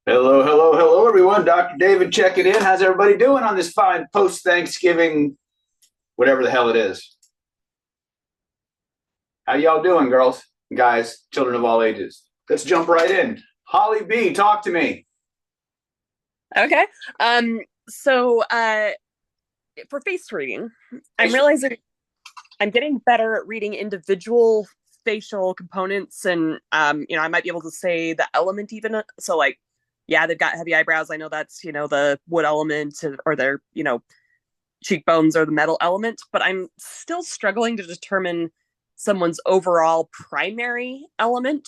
Hello, hello, hello, everyone. Dr. David checking in. How's everybody doing on this fine post-Thanksgiving, whatever the hell it is? How y'all doing, girls, guys, children of all ages? Let's jump right in. Holly B, talk to me. Okay. So for face reading, I'm realizing I'm getting better at reading individual facial components, and I might be able to say the element even. So like, yeah, they've got heavy eyebrows. I know that's the wood element, or their cheekbones are the metal element. But I'm still struggling to determine someone's overall primary element.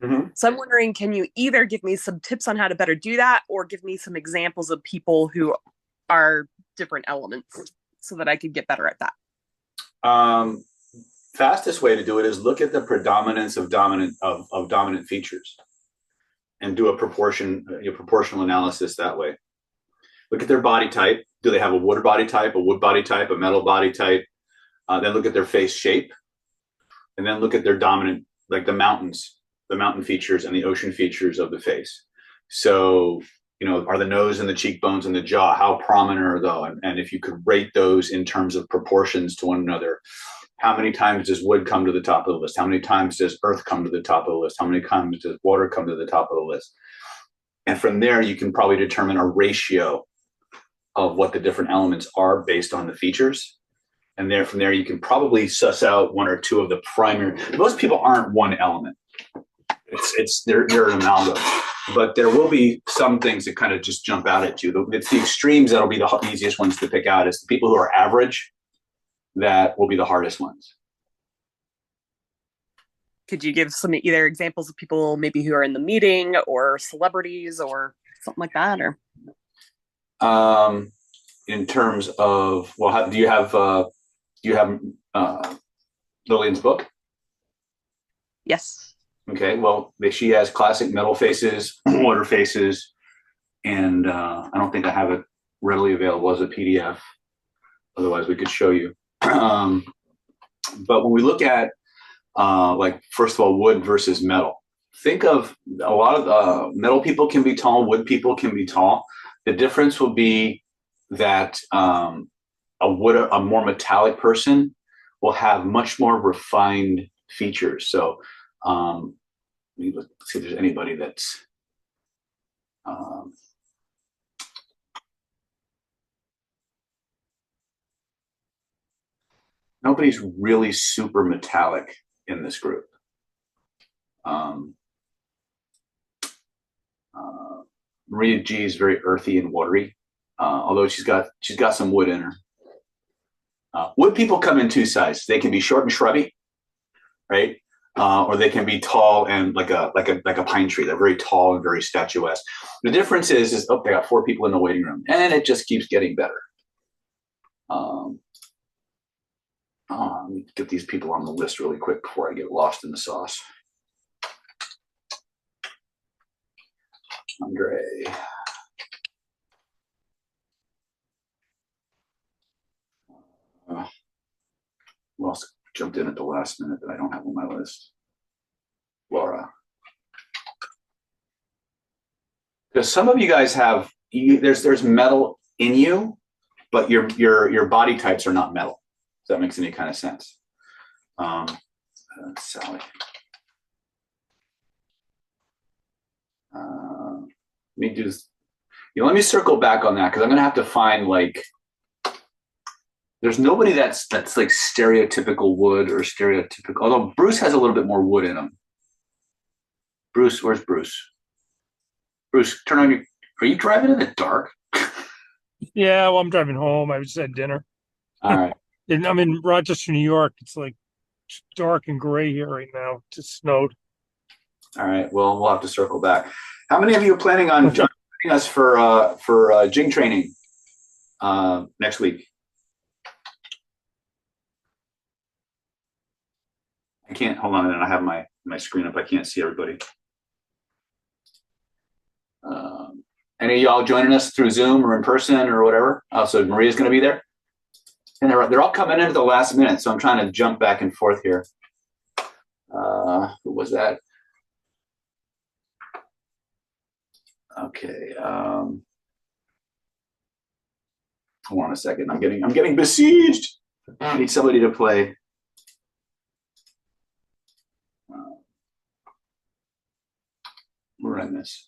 Mhm. So I'm wondering, can you either give me some tips on how to better do that, or give me some examples of people who are different elements so that I could get better at that? Um, Fastest way to do it is look at the predominance of dominant features and do a proportional analysis that way. Look at their body type. Do they have a wood body type, a metal body type? Then look at their face shape, and then look at their dominant, like the mountain features and the ocean features of the face. So, are the nose and the cheekbones and the jaw, how prominent are those? And if you could rate those in terms of proportions to one another, how many times does wood come to the top of the list? How many times does earth come to the top of the list? How many times does water come to the top of the list? And from there, you can probably determine a ratio of what the different elements are based on the features. And there, from there, you can probably suss out one or two of the primary. Most people aren't one element. They're an amalgam, but there will be some things that kind of just jump out at you. It's the extremes that'll be the easiest ones to pick out. It's the people who are average that will be the hardest ones. Could you give some either examples of people maybe who are in the meeting or celebrities or something like that? Or Um, in terms of, well, do you have Lillian's book? yes. Okay, well, she has classic metal faces, water faces, and I don't think I have it readily available as a PDF. Otherwise, we could show you. But when we look at, like, first of all, wood versus metal, think of a lot of metal people can be tall, wood people can be tall. The difference will be that a more metallic person will have much more refined features. So, let's see if there's anybody that's um, nobody's really super metallic in this group. Um, uh, Maria G is very earthy and watery, although she's got some wood in her. Wood people come in two sizes. They can be short and shrubby, right? Or they can be tall and like a pine tree. They're very tall and very statuesque. The difference is oh, they got four people in the waiting room, and it just keeps getting better. Um, let me get these people on the list really quick before I get lost in the sauce. Andre. Who else jumped in at the last minute that I don't have on my list? Laura. Because some of you guys there's metal in you, but your body types are not metal. If that makes any kind of sense. Sally. Let me do this. Let me circle back on that because I'm gonna have to find like there's nobody that's like stereotypical wood or stereotypical. Although Bruce has a little bit more wood in him. Bruce, where's Bruce? Bruce, turn on your. Are you driving in the dark? Yeah, well, I'm driving home. I just had dinner. All right. And I'm in Rochester, New York. It's like dark and gray here right now. It just snowed. All right. Well, we'll have to circle back. How many of you are planning on joining us for Jing training next week? I can't hold on a minute. I have my screen up. I can't see everybody. Any of y'all joining us through Zoom or in person or whatever? Oh, so Maria's going to be there, and they're all coming in at the last minute. So I'm trying to jump back and forth here. Who was that? Okay. Hold on a second. I'm getting besieged. I need somebody to play. We're in this.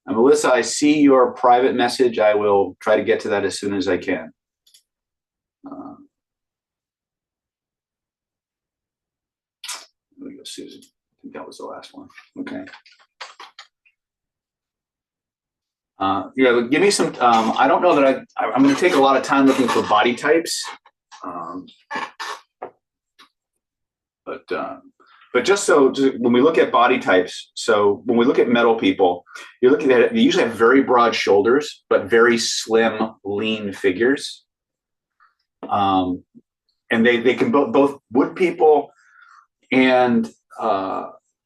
Melissa, I see your private message. I will try to get to that as soon as I can. There we go, Susan. I think that was the last one. Okay. Yeah, give me some. I don't know that I'm going to take a lot of time looking for body types, but just so when we look at body types, so when we look at metal people, you're looking at it. They usually have very broad shoulders, but very slim, lean figures. And they can both wood people and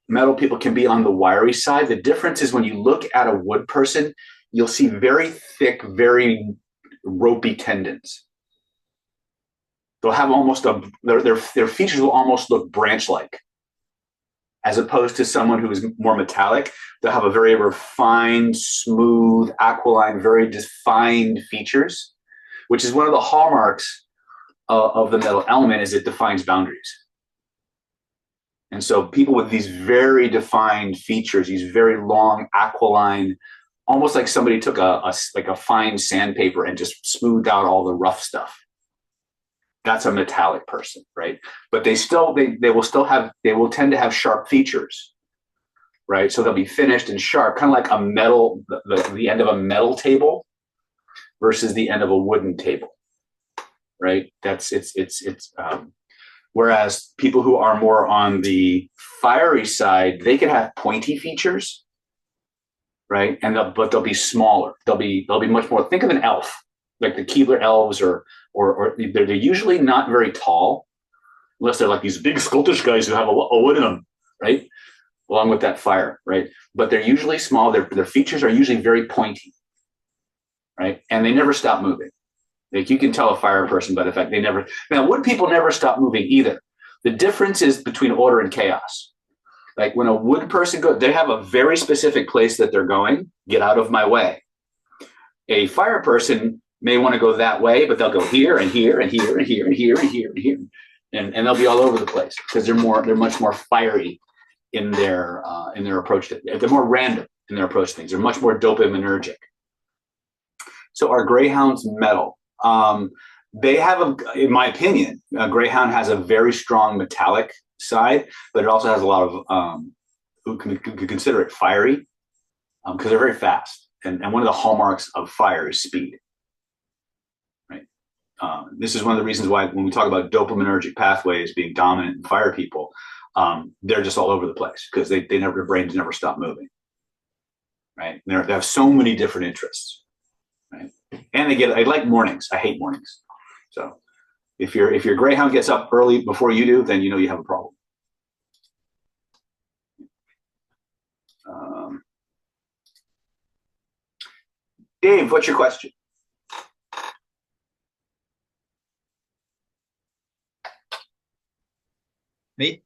metal people can be on the wiry side. The difference is when you look at a wood person, you'll see very thick, very ropey tendons. They'll have almost their features will almost look branch-like, as opposed to someone who is more metallic. They'll have a very refined, smooth, aquiline, very defined features, which is one of the hallmarks of the metal element, is it defines boundaries. And so people with these very defined features, these very long, aquiline, almost like somebody took a fine sandpaper and just smoothed out all the rough stuff. That's a metallic person, right? But they will tend to have sharp features, right? So they'll be finished and sharp, kind of like a metal, the end of a metal table versus the end of a wooden table, right? Whereas people who are more on the fiery side, they can have pointy features, right? But they'll be smaller. They'll be much more. Think of an elf, like the Keebler elves, or they're usually not very tall, unless they're like these big Scottish guys who have a wood in them, right? Along with that fire, right? But they're usually small. Their features are usually very pointy, right? And they never stop moving. Like you can tell a fire person by the fact now wood people never stop moving either. The difference is between order and chaos. Like when a wood person goes, they have a very specific place that they're going, get out of my way. A fire person may want to go that way, but they'll go here and here and here and here and here and here and here. And they'll be all over the place because they're much more fiery in their approach to it. They're more random in their approach to things. They're much more dopaminergic. So are greyhounds metal? They have in my opinion, a greyhound has a very strong metallic side, but it also has a lot of who can consider it fiery because they're very fast. And one of the hallmarks of fire is speed. Right. This is one of the reasons why when we talk about dopaminergic pathways being dominant in fire people, they're just all over the place because their brains never stop moving. Right. They have so many different interests. Right. And I like mornings. I hate mornings. So if your greyhound gets up early before you do, then you have a problem. Dave, what's your question? Me?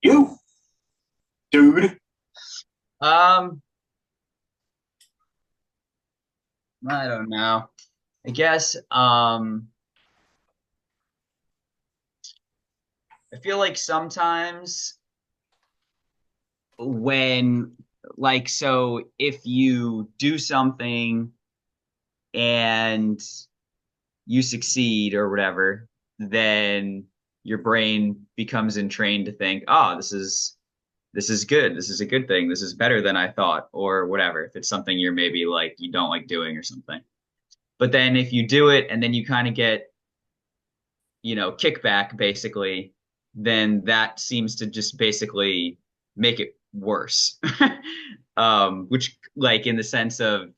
You, dude. I don't know. I guess I feel like sometimes so if you do something and you succeed or whatever, then your brain becomes entrained to think, oh, this is good. This is a good thing. This is better than I thought, or whatever. If it's something you're maybe like you don't like doing or something. But then if you do it and then you kind of get, kickback basically, then that seems to just basically make it worse. Which like in the sense of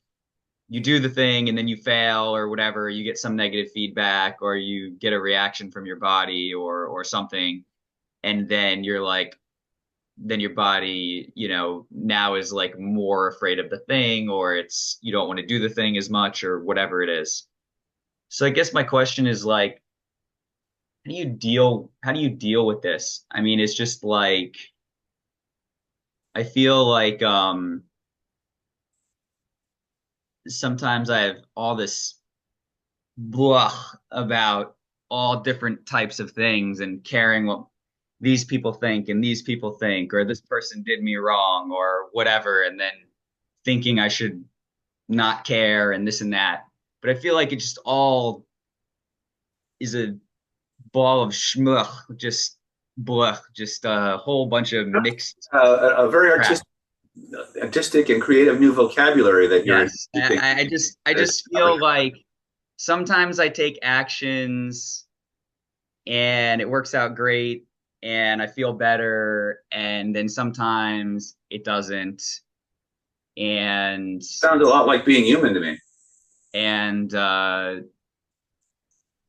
you do the thing and then you fail or whatever, you get some negative feedback or you get a reaction from your body or something. And then you're like, then your body, now is like more afraid of the thing, or you don't want to do the thing as much or whatever it is. So I guess my question is like, how do you deal with this? I mean, it's just like, I feel like, sometimes I have all this blah about all different types of things and caring what these people think and these people think, or this person did me wrong or whatever. And then thinking I should not care and this and that. But I feel like it just all is a ball of schmuck, just blah, just a whole bunch of mixed A very crap. artistic and creative new vocabulary that you're. Yes, I just feel like sometimes I take actions and it works out great and I feel better, and then sometimes it doesn't. And Sounds a lot like being human to me. and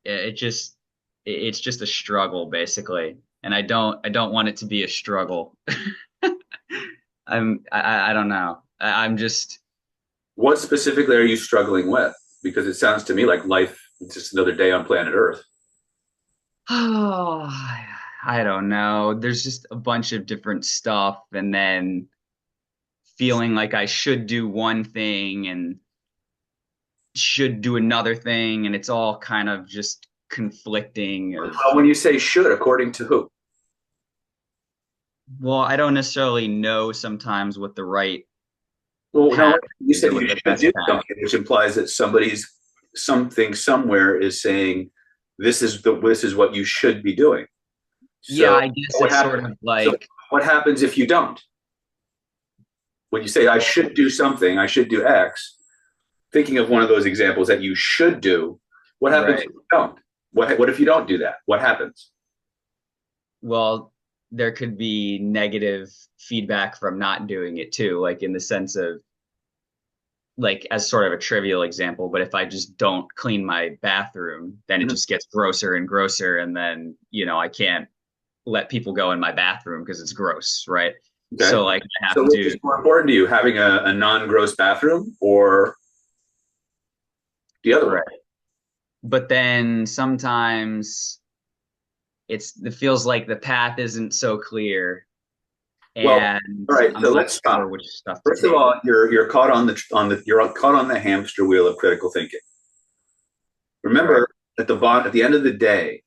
it's just a struggle basically, and I don't want it to be a struggle. I don't know. I'm just What specifically are you struggling with? Because it sounds to me like life is just another day on planet Earth. oh, I don't know. There's just a bunch of different stuff, and then feeling like I should do one thing and should do another thing, and it's all kind of just conflicting. Well, when you say should, according to who? Well, I don't necessarily know sometimes what the right Well, no, path you said what you the should best do path. something, which implies that something somewhere is saying this is what you should be doing. Yeah, So I guess what it's sort happens? of like What happens if you don't? When you say I should do something, I should do X, thinking of one of those examples that you should do, what happens right. if you don't? What if you don't do that? What happens? Well, there could be negative feedback from not doing it too, like in the sense of like as sort of a trivial example, but if I just don't clean my bathroom, then it Mhm. just gets grosser and grosser, and then I can't let people go in my bathroom because it's gross, right? Okay. So like I So have which is to more important to you, having a non-gross bathroom or the other one? right. But then sometimes it feels like the path isn't so clear, Well, and all right, I'm so not let's stop. sure which stuff to First of take. all, you're caught on the hamster wheel of critical thinking. Remember, at the end of the day,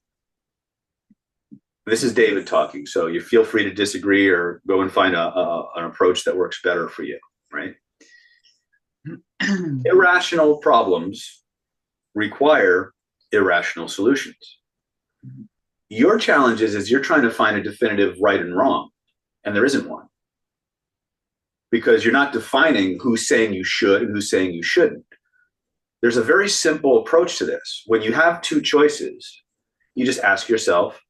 this is David talking, so you feel free to disagree or go and find an approach that works better for you, right? Irrational problems require irrational solutions. Your challenge is you're trying to find a definitive right and wrong, and there isn't one. Because you're not defining who's saying you should and who's saying you shouldn't. There's a very simple approach to this. When you have two choices, you just ask yourself,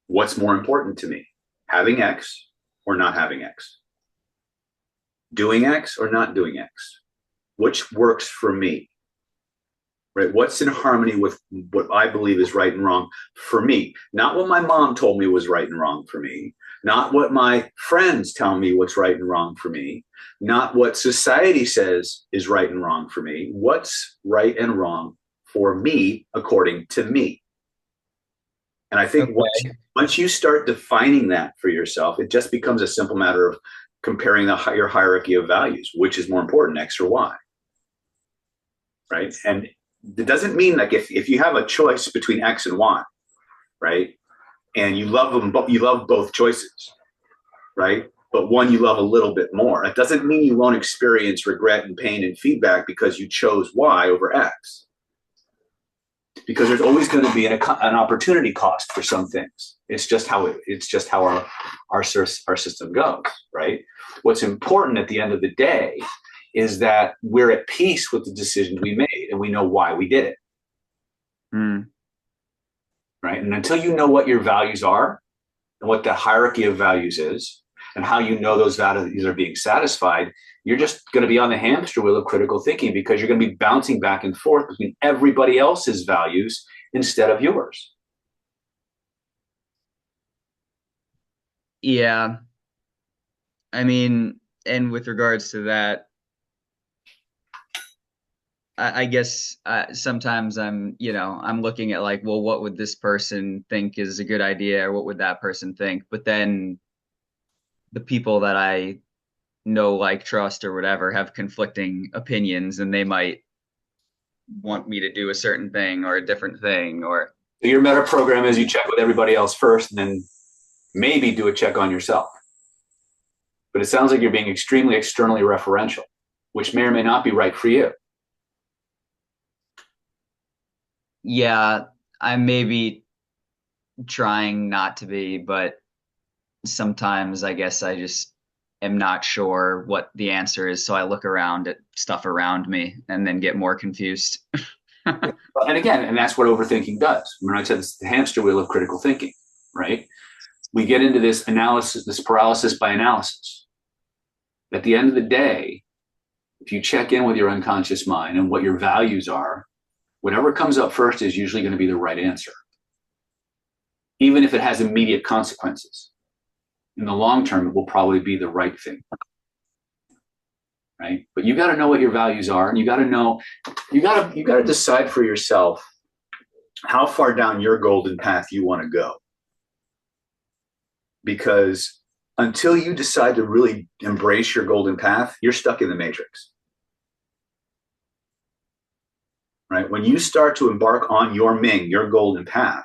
what's more important to me? Having X or not having X? Doing X or not doing X? Which works for me? Right? What's in harmony with what I believe is right and wrong for me? Not what my mom told me was right and wrong for me. Not what my friends tell me what's right and wrong for me. Not what society says is right and wrong for me. What's right and wrong for me according to me? And I think once you start defining that for yourself, it just becomes a simple matter of comparing your hierarchy of values. Which is more important, X or Y? Right? And it doesn't mean like if you have a choice between X and Y, right? And you love them, you love both choices, right? But one you love a little bit more. It doesn't mean you won't experience regret and pain and feedback because you chose Y over X. Because there's always going to be an opportunity cost for some things. It's just how our system goes, right? What's important at the end of the day is that we're at peace with the decisions we made and we know why we did it. Mm. Right? And until you know what your values are and what the hierarchy of values is and how you know those values are being satisfied, you're just going to be on the hamster wheel of critical thinking because you're going to be bouncing back and forth between everybody else's values instead of yours. Yeah. I mean, and with regards to that, I guess sometimes I'm looking at like, well, what would this person think is a good idea, or what would that person think? But then the people that I know, like, trust, or whatever, have conflicting opinions, and they might want me to do a certain thing or a different thing. Or So your meta program is you check with everybody else first and then maybe do a check on yourself. But it sounds like you're being extremely externally referential. which may or may not be right for you. Yeah, I may be trying not to be, but sometimes I guess I just am not sure what the answer is. So I look around at stuff around me and then get more confused. And again, and that's what overthinking does. Remember I said it's the hamster wheel of critical thinking, right? We get into this analysis, this paralysis by analysis. At the end of the day, if you check in with your unconscious mind and what your values are, whatever comes up first is usually going to be the right answer, even if it has immediate consequences. In the long term, it will probably be the right thing, right? But you got to know what your values are, and you got to know, you got to decide for yourself how far down your golden path you want to go. Because until you decide to really embrace your golden path, you're stuck in the matrix. Right? When you start to embark on your Ming, your golden path,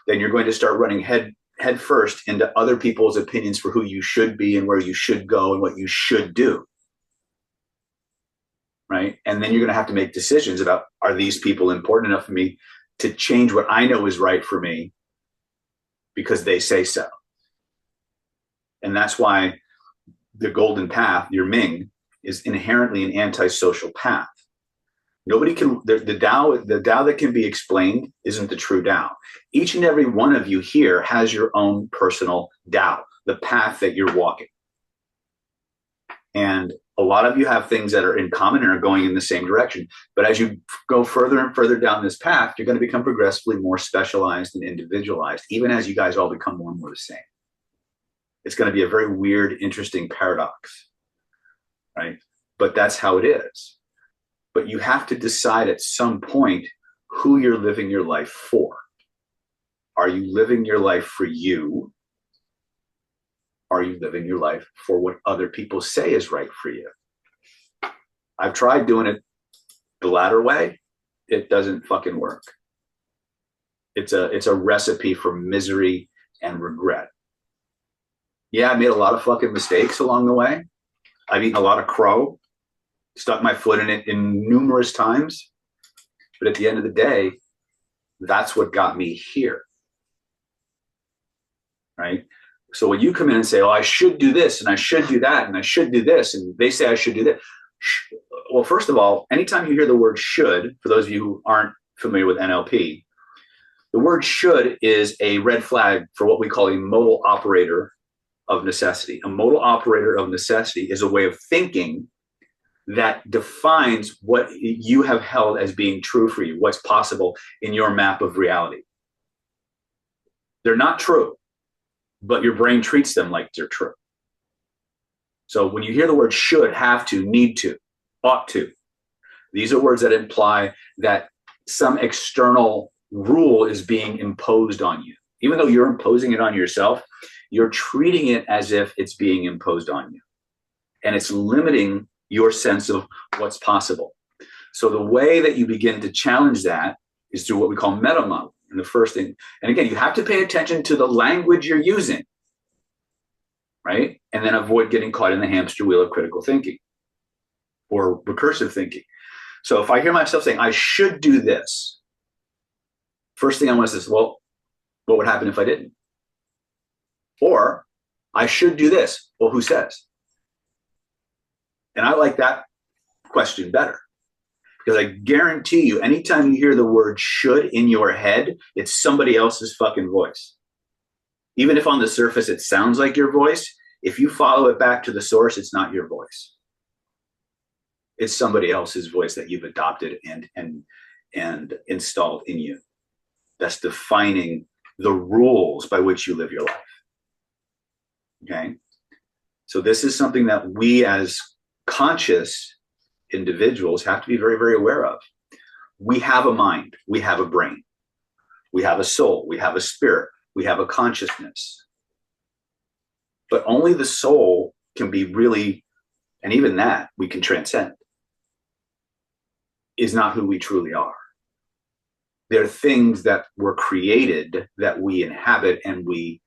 then you're going to start running head first into other people's opinions for who you should be and where you should go and what you should do. Right? And then you're going to have to make decisions about, are these people important enough for me to change what I know is right for me because they say so? And that's why the golden path, your Ming, is inherently an antisocial path. Nobody can, the Tao that can be explained isn't the true Tao. Each and every one of you here has your own personal Tao, the path that you're walking. And a lot of you have things that are in common and are going in the same direction. But as you go further and further down this path, you're going to become progressively more specialized and individualized, even as you guys all become more and more the same. It's going to be a very weird, interesting paradox, right? But that's how it is. But you have to decide at some point who you're living your life for. Are you living your life for you? Are you living your life for what other people say is right for you? I've tried doing it the latter way. It doesn't fucking work. It's a recipe for misery and regret. Yeah, I made a lot of fucking mistakes along the way. I've eaten a lot of crow, stuck my foot in it in numerous times. But at the end of the day, that's what got me here. Right? So when you come in and say, oh, I should do this and I should do that and I should do this, and they say I should do that. Well, first of all, anytime you hear the word should, for those of you who aren't familiar with NLP, the word should is a red flag for what we call a modal operator of necessity. A modal operator of necessity is a way of thinking that defines what you have held as being true for you, what's possible in your map of reality. They're not true, but your brain treats them like they're true. So when you hear the word should, have to, need to, ought to, these are words that imply that some external rule is being imposed on you. Even though you're imposing it on yourself, you're treating it as if it's being imposed on you. And it's limiting your sense of what's possible. So the way that you begin to challenge that is through what we call meta model. And the first thing, and again, you have to pay attention to the language you're using, right? And then avoid getting caught in the hamster wheel of critical thinking or recursive thinking. So if I hear myself saying, I should do this, first thing I want is this, well, what would happen if I didn't? Or I should do this. Well, who says? And I like that question better, because I guarantee you, anytime you hear the word should in your head, it's somebody else's fucking voice. Even if on the surface it sounds like your voice, if you follow it back to the source, it's not your voice. It's somebody else's voice that you've adopted and installed in you. That's defining the rules by which you live your life. Okay? So this is something that we as conscious individuals have to be very, very aware of. We have a mind, we have a brain, we have a soul, we have a spirit, we have a consciousness. But only the soul can be really, and even that we can transcend, is not who we truly are. There are things that were created that we inhabit and we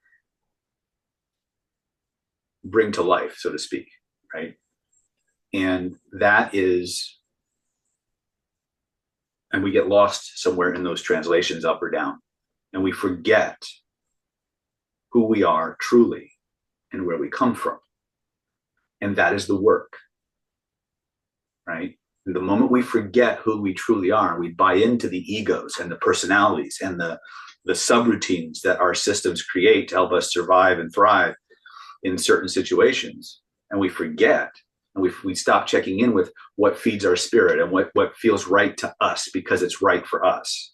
bring to life, so to speak, right? And that is, and we get lost somewhere in those translations, up or down, and we forget who we are truly and where we come from. And that is the work, right? And the moment we forget who we truly are, we buy into the egos and the personalities and the subroutines that our systems create to help us survive and thrive in certain situations. And we forget, and we stop checking in with what feeds our spirit and what feels right to us because it's right for us.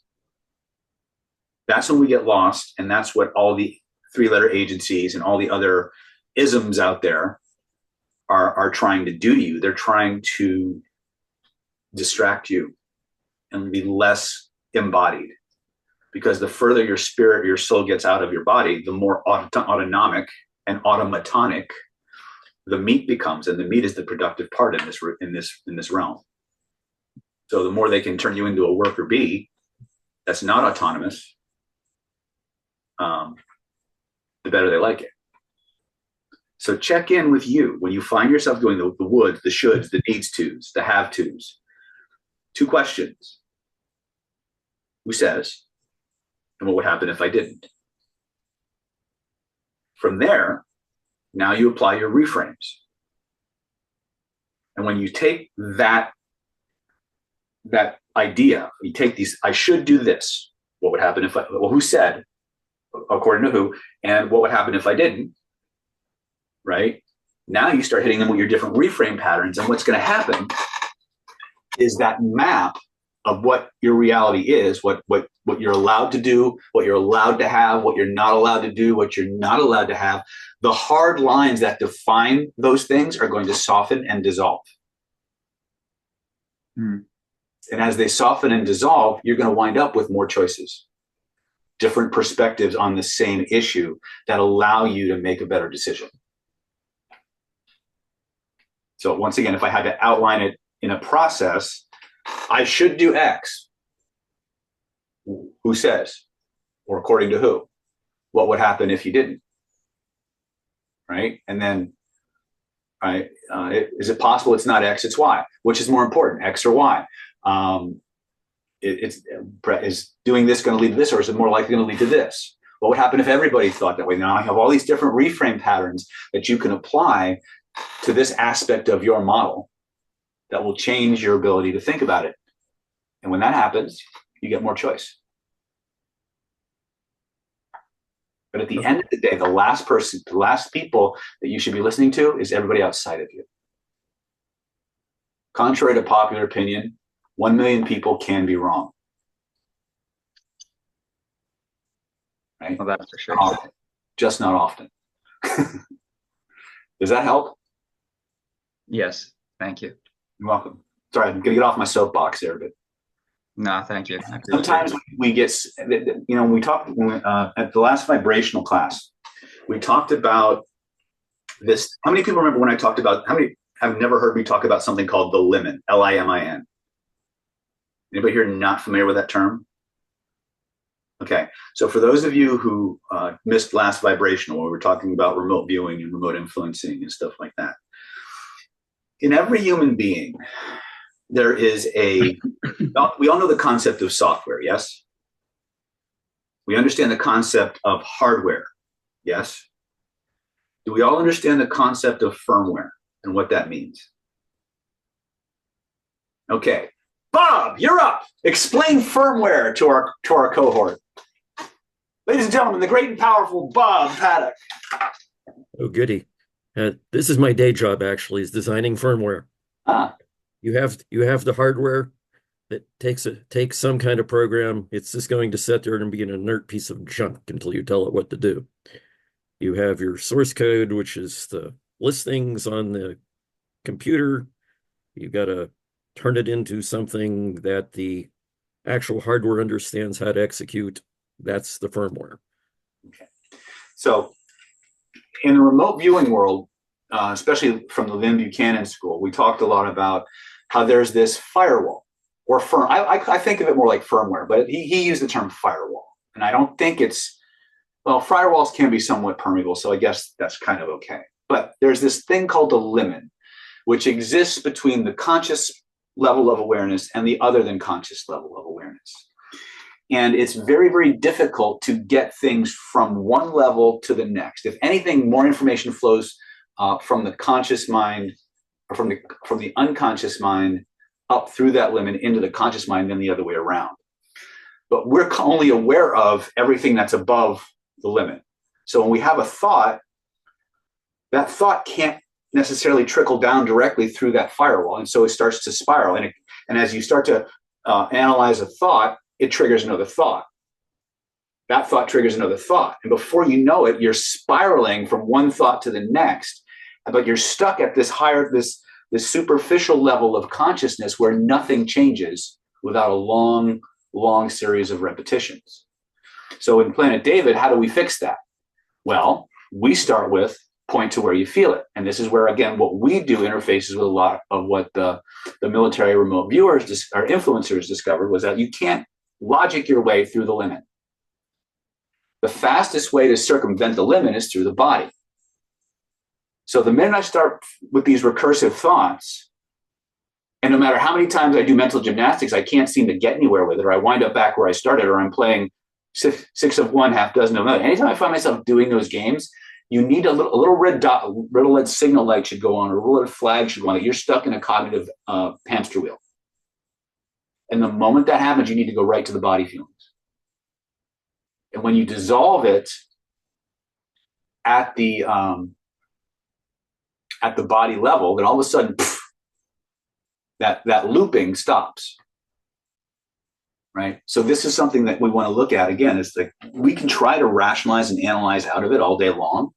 That's when we get lost. And that's what all the 3-letter agencies and all the other isms out there are trying to do to you. They're trying to distract you and be less embodied, because the further your spirit, your soul gets out of your body, the more autonomic and automatonic the meat becomes, and the meat is the productive part in this realm. So the more they can turn you into a worker bee that's not autonomous, the better they like it. So check in with you when you find yourself doing the woulds, the shoulds, the needs tos, the have tos. 2 questions. Who says? And what would happen if I didn't? From there, now you apply your reframes. And when you take that idea, you take these, I should do this. What would happen if I, well, who said? According to who? And what would happen if I didn't? Right? Now you start hitting them with your different reframe patterns. And what's going to happen is that map of what your reality is, what you're allowed to do, what you're allowed to have, what you're not allowed to do, what you're not allowed to have. The hard lines that define those things are going to soften and dissolve. And as they soften and dissolve, you're going to wind up with more choices, different perspectives on the same issue that allow you to make a better decision. So once again, if I had to outline it in a process, I should do X. Who says? Or according to who? What would happen if you didn't? Right? And then, is it possible it's not X, it's Y? Which is more important, X or Y? Is doing this going to lead to this, or is it more likely going to lead to this? What would happen if everybody thought that way? Now I have all these different reframe patterns that you can apply to this aspect of your model that will change your ability to think about it. And when that happens, you get more choice. But at the end of the day, the last people that you should be listening to is everybody outside of you. Contrary to popular opinion, 1 million people can be wrong. Right? Well, that's for sure. Just not often. Does that help? Yes, thank you. You're welcome. Sorry, I'm going to get off my soapbox there, but No, thank you. sometimes we get, we talked at the last vibrational class, we talked about this. How many people remember when I talked about, how many have never heard me talk about something called the LIMIN, LIMIN? Anybody here not familiar with that term? Okay, so for those of you who missed last vibrational, where we were talking about remote viewing and remote influencing and stuff like that, in every human being, there is we all know the concept of software, yes? We understand the concept of hardware, yes? Do we all understand the concept of firmware and what that means? Okay, Bob, you're up. Explain firmware to our cohort. Ladies and gentlemen, the great and powerful Bob Paddock. Oh, goody. This is my day job, actually, is designing firmware. You have the hardware that takes some kind of program. It's just going to sit there and be an inert piece of junk until you tell it what to do. You have your source code, which is the listings on the computer. You've got to turn it into something that the actual hardware understands how to execute. That's the firmware. Okay. So in the remote viewing world, especially from the Lynn Buchanan school, we talked a lot about how there's this firewall or I think of it more like firmware, but he used the term firewall. And I don't think firewalls can be somewhat permeable, so I guess that's kind of okay. But there's this thing called the LIMIN, which exists between the conscious level of awareness and the other than conscious level of awareness. And it's very, very difficult to get things from one level to the next. If anything, more information flows from the conscious mind, or from the unconscious mind up through that limit into the conscious mind than the other way around. But we're only aware of everything that's above the limit. So when we have a thought, that thought can't necessarily trickle down directly through that firewall. And so it starts to spiral. And as you start to analyze a thought, it triggers another thought. That thought triggers another thought. And before you know it, you're spiraling from one thought to the next, but you're stuck at this this superficial level of consciousness where nothing changes without a long, long series of repetitions. So in Planet David, how do we fix that? Well, we start with point to where you feel it. And this is where, again, what we do interfaces with a lot of what the military remote viewers or influencers discovered, was that you can't logic your way through the limit. The fastest way to circumvent the limit is through the body. So the minute I start with these recursive thoughts, and no matter how many times I do mental gymnastics, I can't seem to get anywhere with it, or I wind up back where I started, or I'm playing six of one, half dozen of another. Anytime I find myself doing those games, you need a little red dot, a little red signal light should go on, or a little red flag should go on, that you're stuck in a cognitive hamster wheel. And the moment that happens, you need to go right to the body feelings. And when you dissolve it at the body level, then all of a sudden, poof, that looping stops. Right? So this is something that we want to look at again. Is that we can try to rationalize and analyze out of it all day long,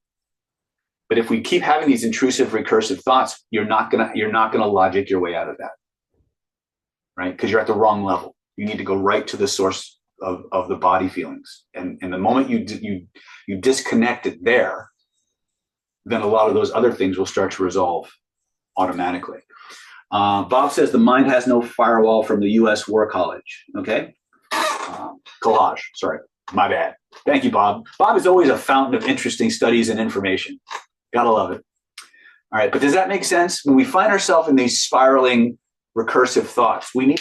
but if we keep having these intrusive, recursive thoughts, you're not gonna logic your way out of that, right? Because you're at the wrong level. You need to go right to the source of the body feelings, and the moment you disconnect it there, then a lot of those other things will start to resolve automatically. Bob says the mind has no firewall from the U.S. War College. Okay. Collage. Sorry. My bad. Thank you, Bob. Bob is always a fountain of interesting studies and information. Gotta love it. All right. But does that make sense? When we find ourselves in these spiraling recursive thoughts, we need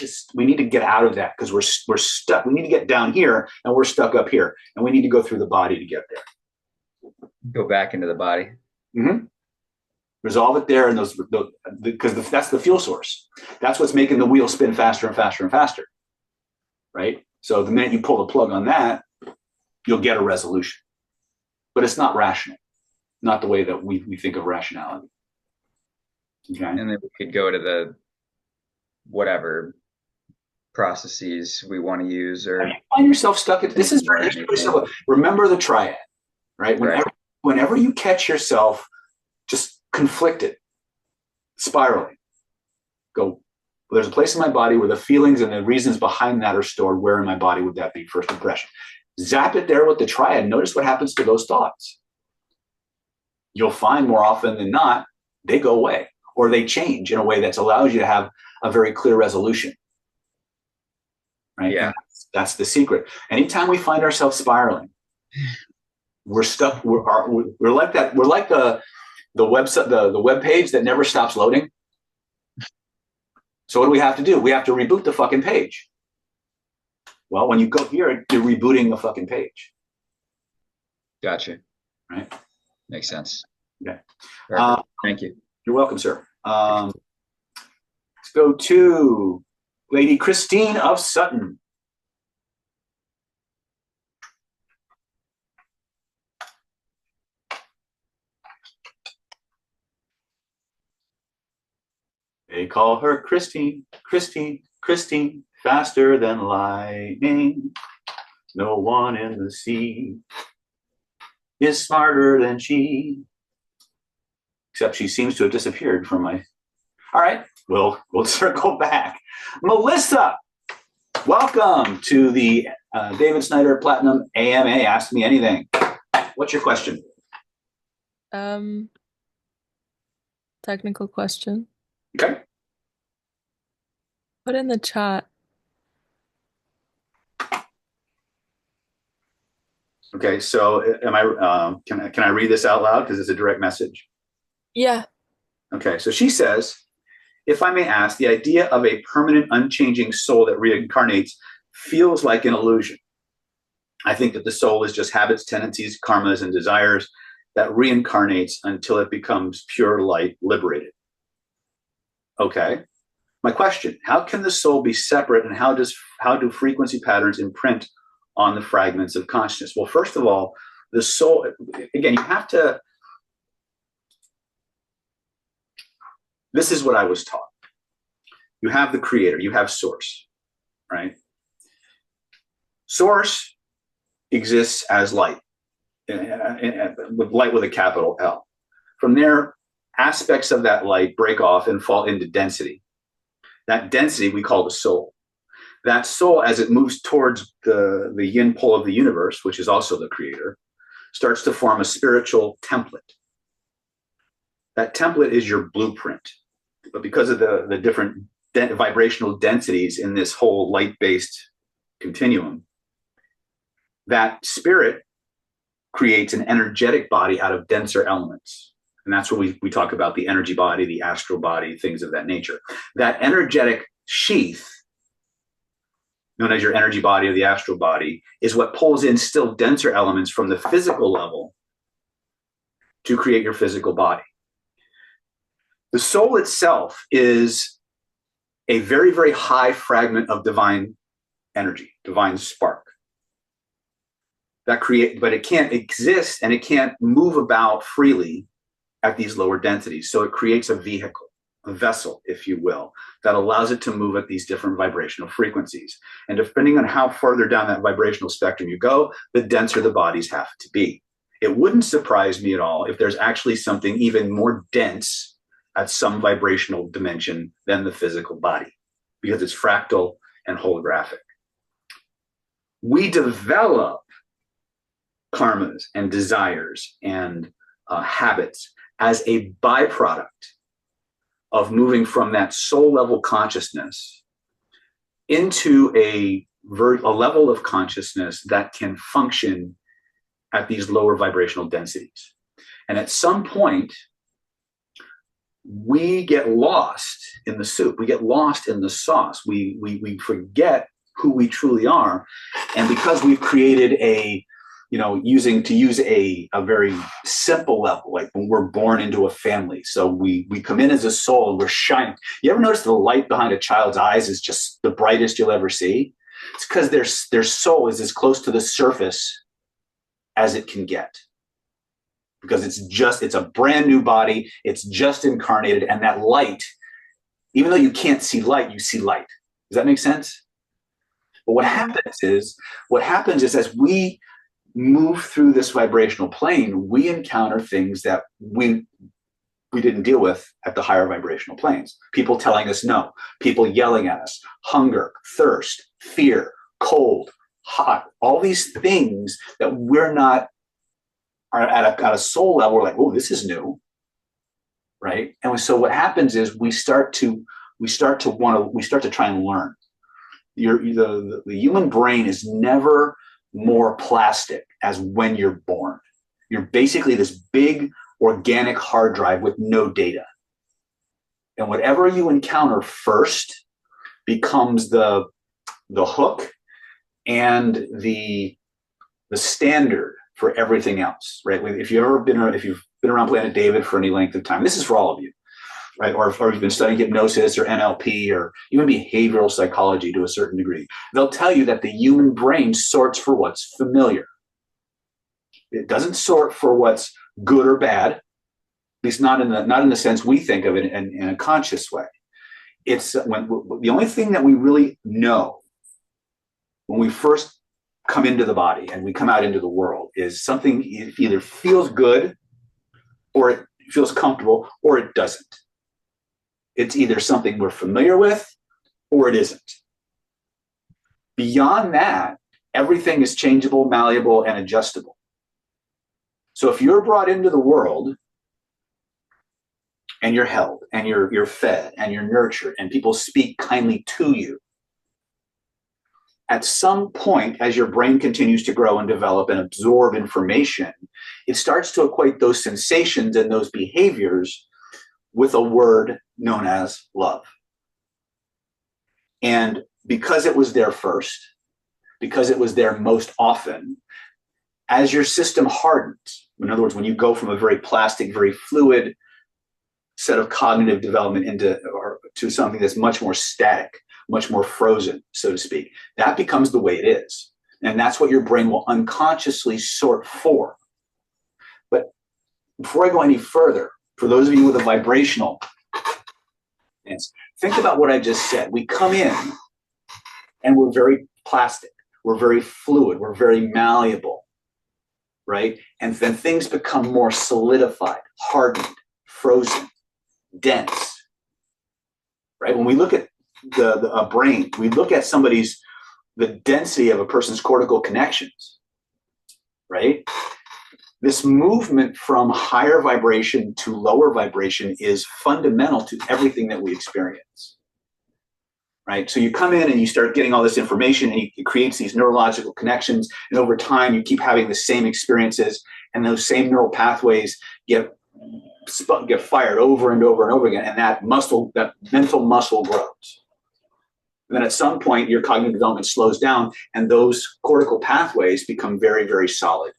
to get out of that, because we're stuck. We need to get down here, and we're stuck up here, and we need to go through the body to get there. Go back into the body. Mm-hmm. Resolve it there, and because that's the fuel source. That's what's making the wheel spin faster and faster and faster, right? So the minute you pull the plug on that, you'll get a resolution. But it's not rational, not the way that we think of rationality. Okay. And then we could go to the whatever processes we want to use, or you find yourself stuck at this is very simple. Remember the triad, right? Whenever you catch yourself just conflicted, spiraling, go, well, there's a place in my body where the feelings and the reasons behind that are stored. Where in my body would that be? First impression. Zap it there with the triad. Notice what happens to those thoughts. You'll find more often than not, they go away, or they change in a way that allows you to have a very clear resolution. Right? Yeah. And that's the secret. Anytime we find ourselves spiraling, we're stuck. We're like that. We're like the website, the web page that never stops loading. So what do we have to do? We have to reboot the fucking page. Well, when you go here, you're rebooting the fucking page. Gotcha. Right. Makes sense. Okay. Thank you. You're welcome, sir. Let's go to Lady Christine of Sutton. They call her Christine, Christine, Christine, faster than lightning. No one in the sea is smarter than she. Except she seems to have disappeared from my... All right, we'll circle back. Melissa, welcome to the David Snyder Platinum AMA Ask Me Anything. What's your question? Technical question. Okay. Put in the chat. Okay, so am I? Can I read this out loud because it's a direct message? Yeah. Okay, so she says, if I may ask, the idea of a permanent, unchanging soul that reincarnates feels like an illusion. I think that the soul is just habits, tendencies, karmas, and desires that reincarnates until it becomes pure light, liberated. Okay. My question, how can the soul be separate, and how do frequency patterns imprint on the fragments of consciousness? Well, first of all, the soul, again, you have to, this is what I was taught. You have the creator, you have source, right? Source exists as light, with light with a capital L. From there, aspects of that light break off and fall into density. That density we call the soul. That soul, as it moves towards the yin pole of the universe, which is also the creator, starts to form a spiritual template. That template is your blueprint. But because of the different vibrational densities in this whole light-based continuum, that spirit creates an energetic body out of denser elements. And that's what we talk about, the energy body, the astral body, things of that nature. That energetic sheath, known as your energy body or the astral body, is what pulls in still denser elements from the physical level to create your physical body. The soul itself is a very, very high fragment of divine energy, divine spark. But it can't exist and it can't move about freely at these lower densities. So it creates a vehicle, a vessel, if you will, that allows it to move at these different vibrational frequencies. And depending on how further down that vibrational spectrum you go, the denser the bodies have to be. It wouldn't surprise me at all if there's actually something even more dense at some vibrational dimension than the physical body, because it's fractal and holographic. We develop karmas and desires and habits as a byproduct of moving from that soul level consciousness into a level of consciousness that can function at these lower vibrational densities. And at some point, we get lost in the soup. We get lost in the sauce. We forget who we truly are. And because we've created a use a very simple level, like when we're born into a family. So we come in as a soul and we're shining. You ever notice the light behind a child's eyes is just the brightest you'll ever see? It's because their soul is as close to the surface as it can get. Because it's a brand new body, it's just incarnated, and that light, even though you can't see light, you see light. Does that make sense? But what happens is as we move through this vibrational plane, we encounter things that we didn't deal with at the higher vibrational planes. People telling us no, people yelling at us, hunger, thirst, fear, cold, hot, all these things that we're not are at a soul level. We're like, oh, this is new, right? And so what happens is we start to try and learn. The human brain is never more plastic as when you're born. You're basically this big organic hard drive with no data. And whatever you encounter first becomes the hook and the standard for everything else, right? If you've been around Planet David for any length of time, this is for all of you, right? Or you've been studying hypnosis or NLP or even behavioral psychology to a certain degree, they'll tell you that the human brain sorts for what's familiar. It doesn't sort for what's good or bad, at least not in the sense we think of it in a conscious way. It's the only thing that we really know when we first come into the body and we come out into the world is something either feels good or it feels comfortable or it doesn't. It's either something we're familiar with or it isn't. Beyond that, everything is changeable, malleable, and adjustable. So if you're brought into the world and you're held and you're fed and you're nurtured and people speak kindly to you, at some point, as your brain continues to grow and develop and absorb information, it starts to equate those sensations and those behaviors with a word known as love. And because it was there first, because it was there most often, as your system hardens, in other words, when you go from a very plastic, very fluid set of cognitive development to something that's much more static, much more frozen, so to speak, that becomes the way it is. And that's what your brain will unconsciously sort for. But before I go any further, for those of you with a vibrational, think about what I just said. We come in and we're very plastic, we're very fluid, we're very malleable, right? And then things become more solidified, hardened, frozen, dense, right? When we look at the brain, we look at the density of a person's cortical connections, right? This movement from higher vibration to lower vibration is fundamental to everything that we experience, right? So you come in and you start getting all this information and it creates these neurological connections. And over time, you keep having the same experiences and those same neural pathways get fired over and over and over again. And that mental muscle grows. And then at some point, your cognitive development slows down and those cortical pathways become very, very solid,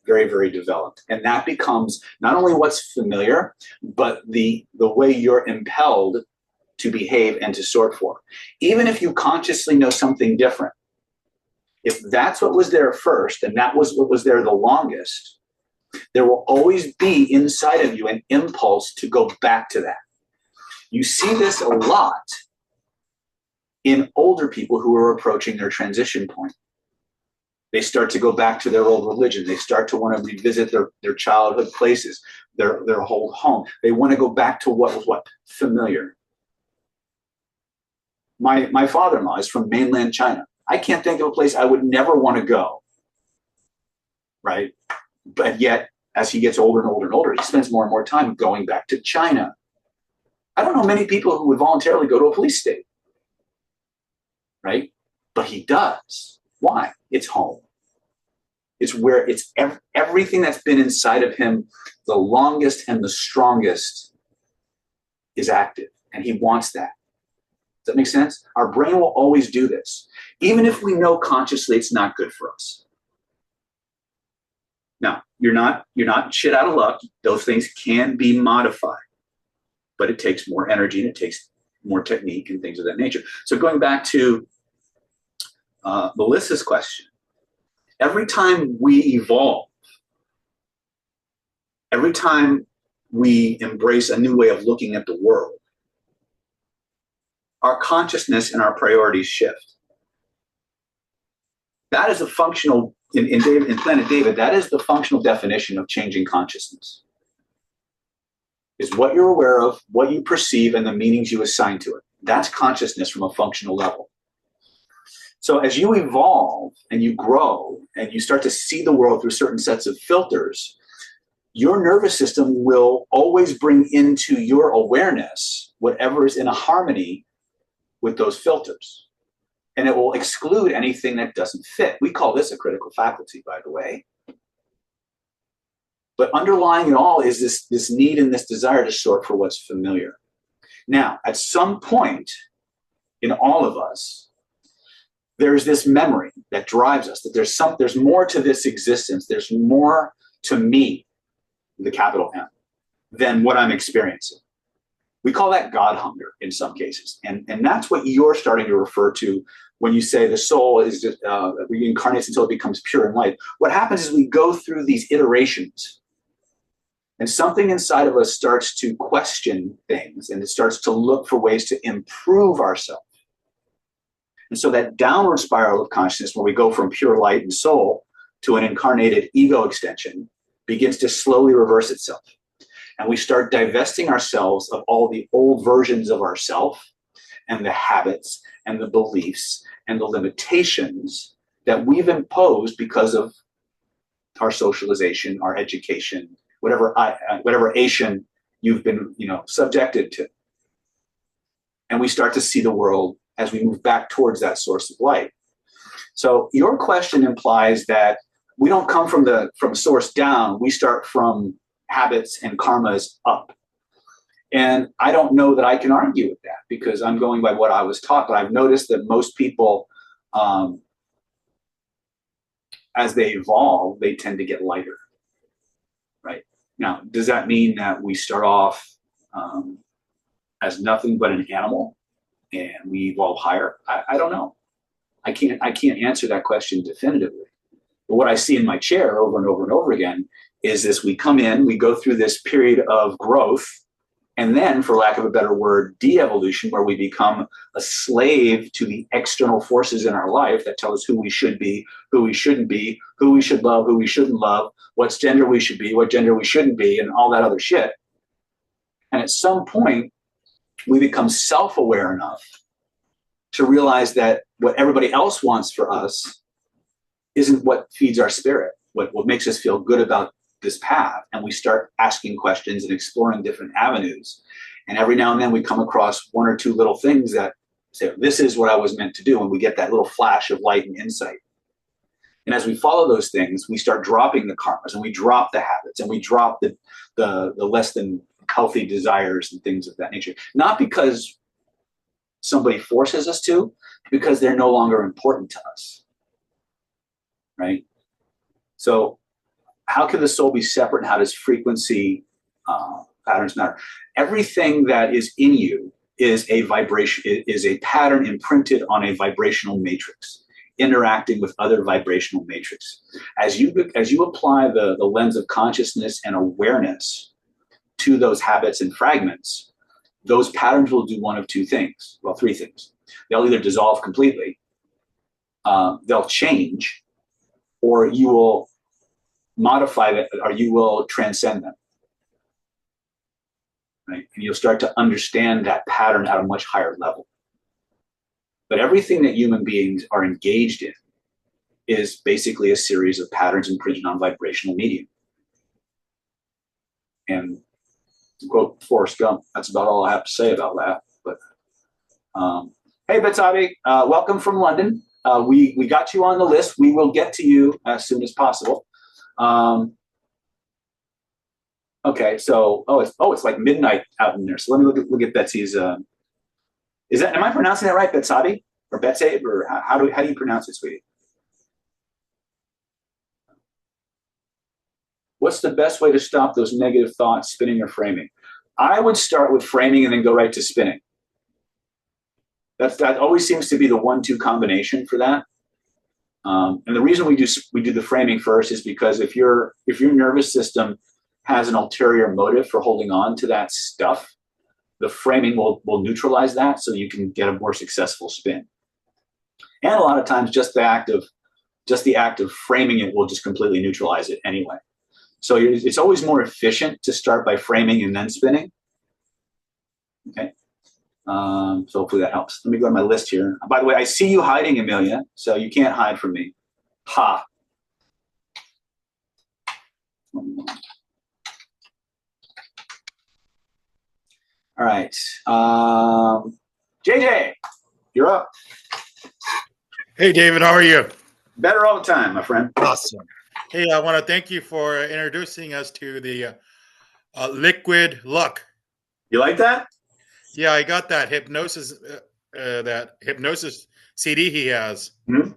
very, very developed. And that becomes not only what's familiar, but the way you're impelled to behave and to sort for. Even if you consciously know something different, if that's what was there first and that was what was there the longest, there will always be inside of you an impulse to go back to that. You see this a lot in older people who are approaching their transition point. They start to go back to their old religion. They start to want to revisit their childhood places, their whole home. They want to go back to what was familiar. My father-in-law is from mainland China. I can't think of a place I would never want to go, right? But yet, as he gets older and older and older, he spends more and more time going back to China. I don't know many people who would voluntarily go to a police state, right? But he does. Why? It's home. It's where everything that's been inside of him the longest and the strongest is active, and he wants that. Does that make sense? Our brain will always do this, even if we know consciously it's not good for us. Now, you're not shit out of luck. Those things can be modified, but it takes more energy and it takes more technique and things of that nature. So going back to Melissa's question, every time we evolve, every time we embrace a new way of looking at the world, our consciousness and our priorities shift. That is a functional, in Planet David, that is the functional definition of changing consciousness. Is what you're aware of, what you perceive, and the meanings you assign to it. That's consciousness from a functional level. So as you evolve and you grow and you start to see the world through certain sets of filters, your nervous system will always bring into your awareness whatever is in a harmony with those filters. And it will exclude anything that doesn't fit. We call this a critical faculty, by the way. But underlying it all is this need and this desire to sort for what's familiar. Now, at some point in all of us, there's this memory that drives us, that there's more to this existence, there's more to me, the capital M, than what I'm experiencing. We call that God hunger in some cases. And that's what you're starting to refer to when you say the soul is reincarnates until it becomes pure and light. What happens is we go through these iterations and something inside of us starts to question things and it starts to look for ways to improve ourselves. And so that downward spiral of consciousness, where we go from pure light and soul to an incarnated ego extension, begins to slowly reverse itself. And we start divesting ourselves of all the old versions of ourself and the habits and the beliefs and the limitations that we've imposed because of our socialization, our education, whatever Asian you've been, subjected to. And we start to see the world as we move back towards that source of light. So your question implies that we don't come from source down, we start from habits and karmas up. And I don't know that I can argue with that because I'm going by what I was taught. But I've noticed that most people, as they evolve, they tend to get lighter. Right? Now, does that mean that we start off as nothing but an animal and we evolve higher? I don't know. I can't answer that question definitively. But what I see in my chair over and over and over again is this: we come in, we go through this period of growth, and then, for lack of a better word, de-evolution, where we become a slave to the external forces in our life that tell us who we should be, who we shouldn't be, who we should love, who we shouldn't love, what gender we should be, what gender we shouldn't be, and all that other shit. And at some point, we become self-aware enough to realize that what everybody else wants for us isn't what feeds our spirit, what makes us feel good about this path. And we start asking questions and exploring different avenues. And every now and then we come across one or two little things that say, this is what I was meant to do. And we get that little flash of light and insight. And as we follow those things, we start dropping the karmas, and we drop the habits, and we drop the less than healthy desires and things of that nature. Not because somebody forces us to, because they're no longer important to us. Right? So how can the soul be separate, and how does frequency patterns matter? Everything that is in you is a vibration, is a pattern imprinted on a vibrational matrix, interacting with other vibrational matrix. As you apply the lens of consciousness and awareness to those habits and fragments, those patterns will do one of two things. Well, three things. They'll either dissolve completely, they'll change, or you will modify them, or you will transcend them. Right? And you'll start to understand that pattern at a much higher level. But everything that human beings are engaged in is basically a series of patterns imprinted on vibrational medium. And to quote Forrest Gump, that's about all I have to say about that. But hey, Betsabi, welcome from London. We got you on the list. We will get to you as soon as possible. Okay, so it's like midnight out in there. So let me look at Betsy's. Is that, am I pronouncing that right, Betsabi or Betsabe, or how do you pronounce it, sweetie? What's the best way to stop those negative thoughts, spinning or framing? I would start with framing and then go right to spinning. That always seems to be the 1-2 combination for that. And the reason we do the framing first is because if your nervous system has an ulterior motive for holding on to that stuff, the framing will neutralize that, so you can get a more successful spin. And a lot of times, just the act of framing it will just completely neutralize it anyway. So it's always more efficient to start by framing and then spinning. Okay. So hopefully that helps. Let me go to my list here. By the way, I see you hiding, Amelia, so you can't hide from me. Ha. All right. JJ, you're up. Hey, David, how are you? Better all the time, my friend. Awesome. Hey, I want to thank you for introducing us to the liquid luck. You like that? Yeah, I got that hypnosis CD he has. Mm-hmm.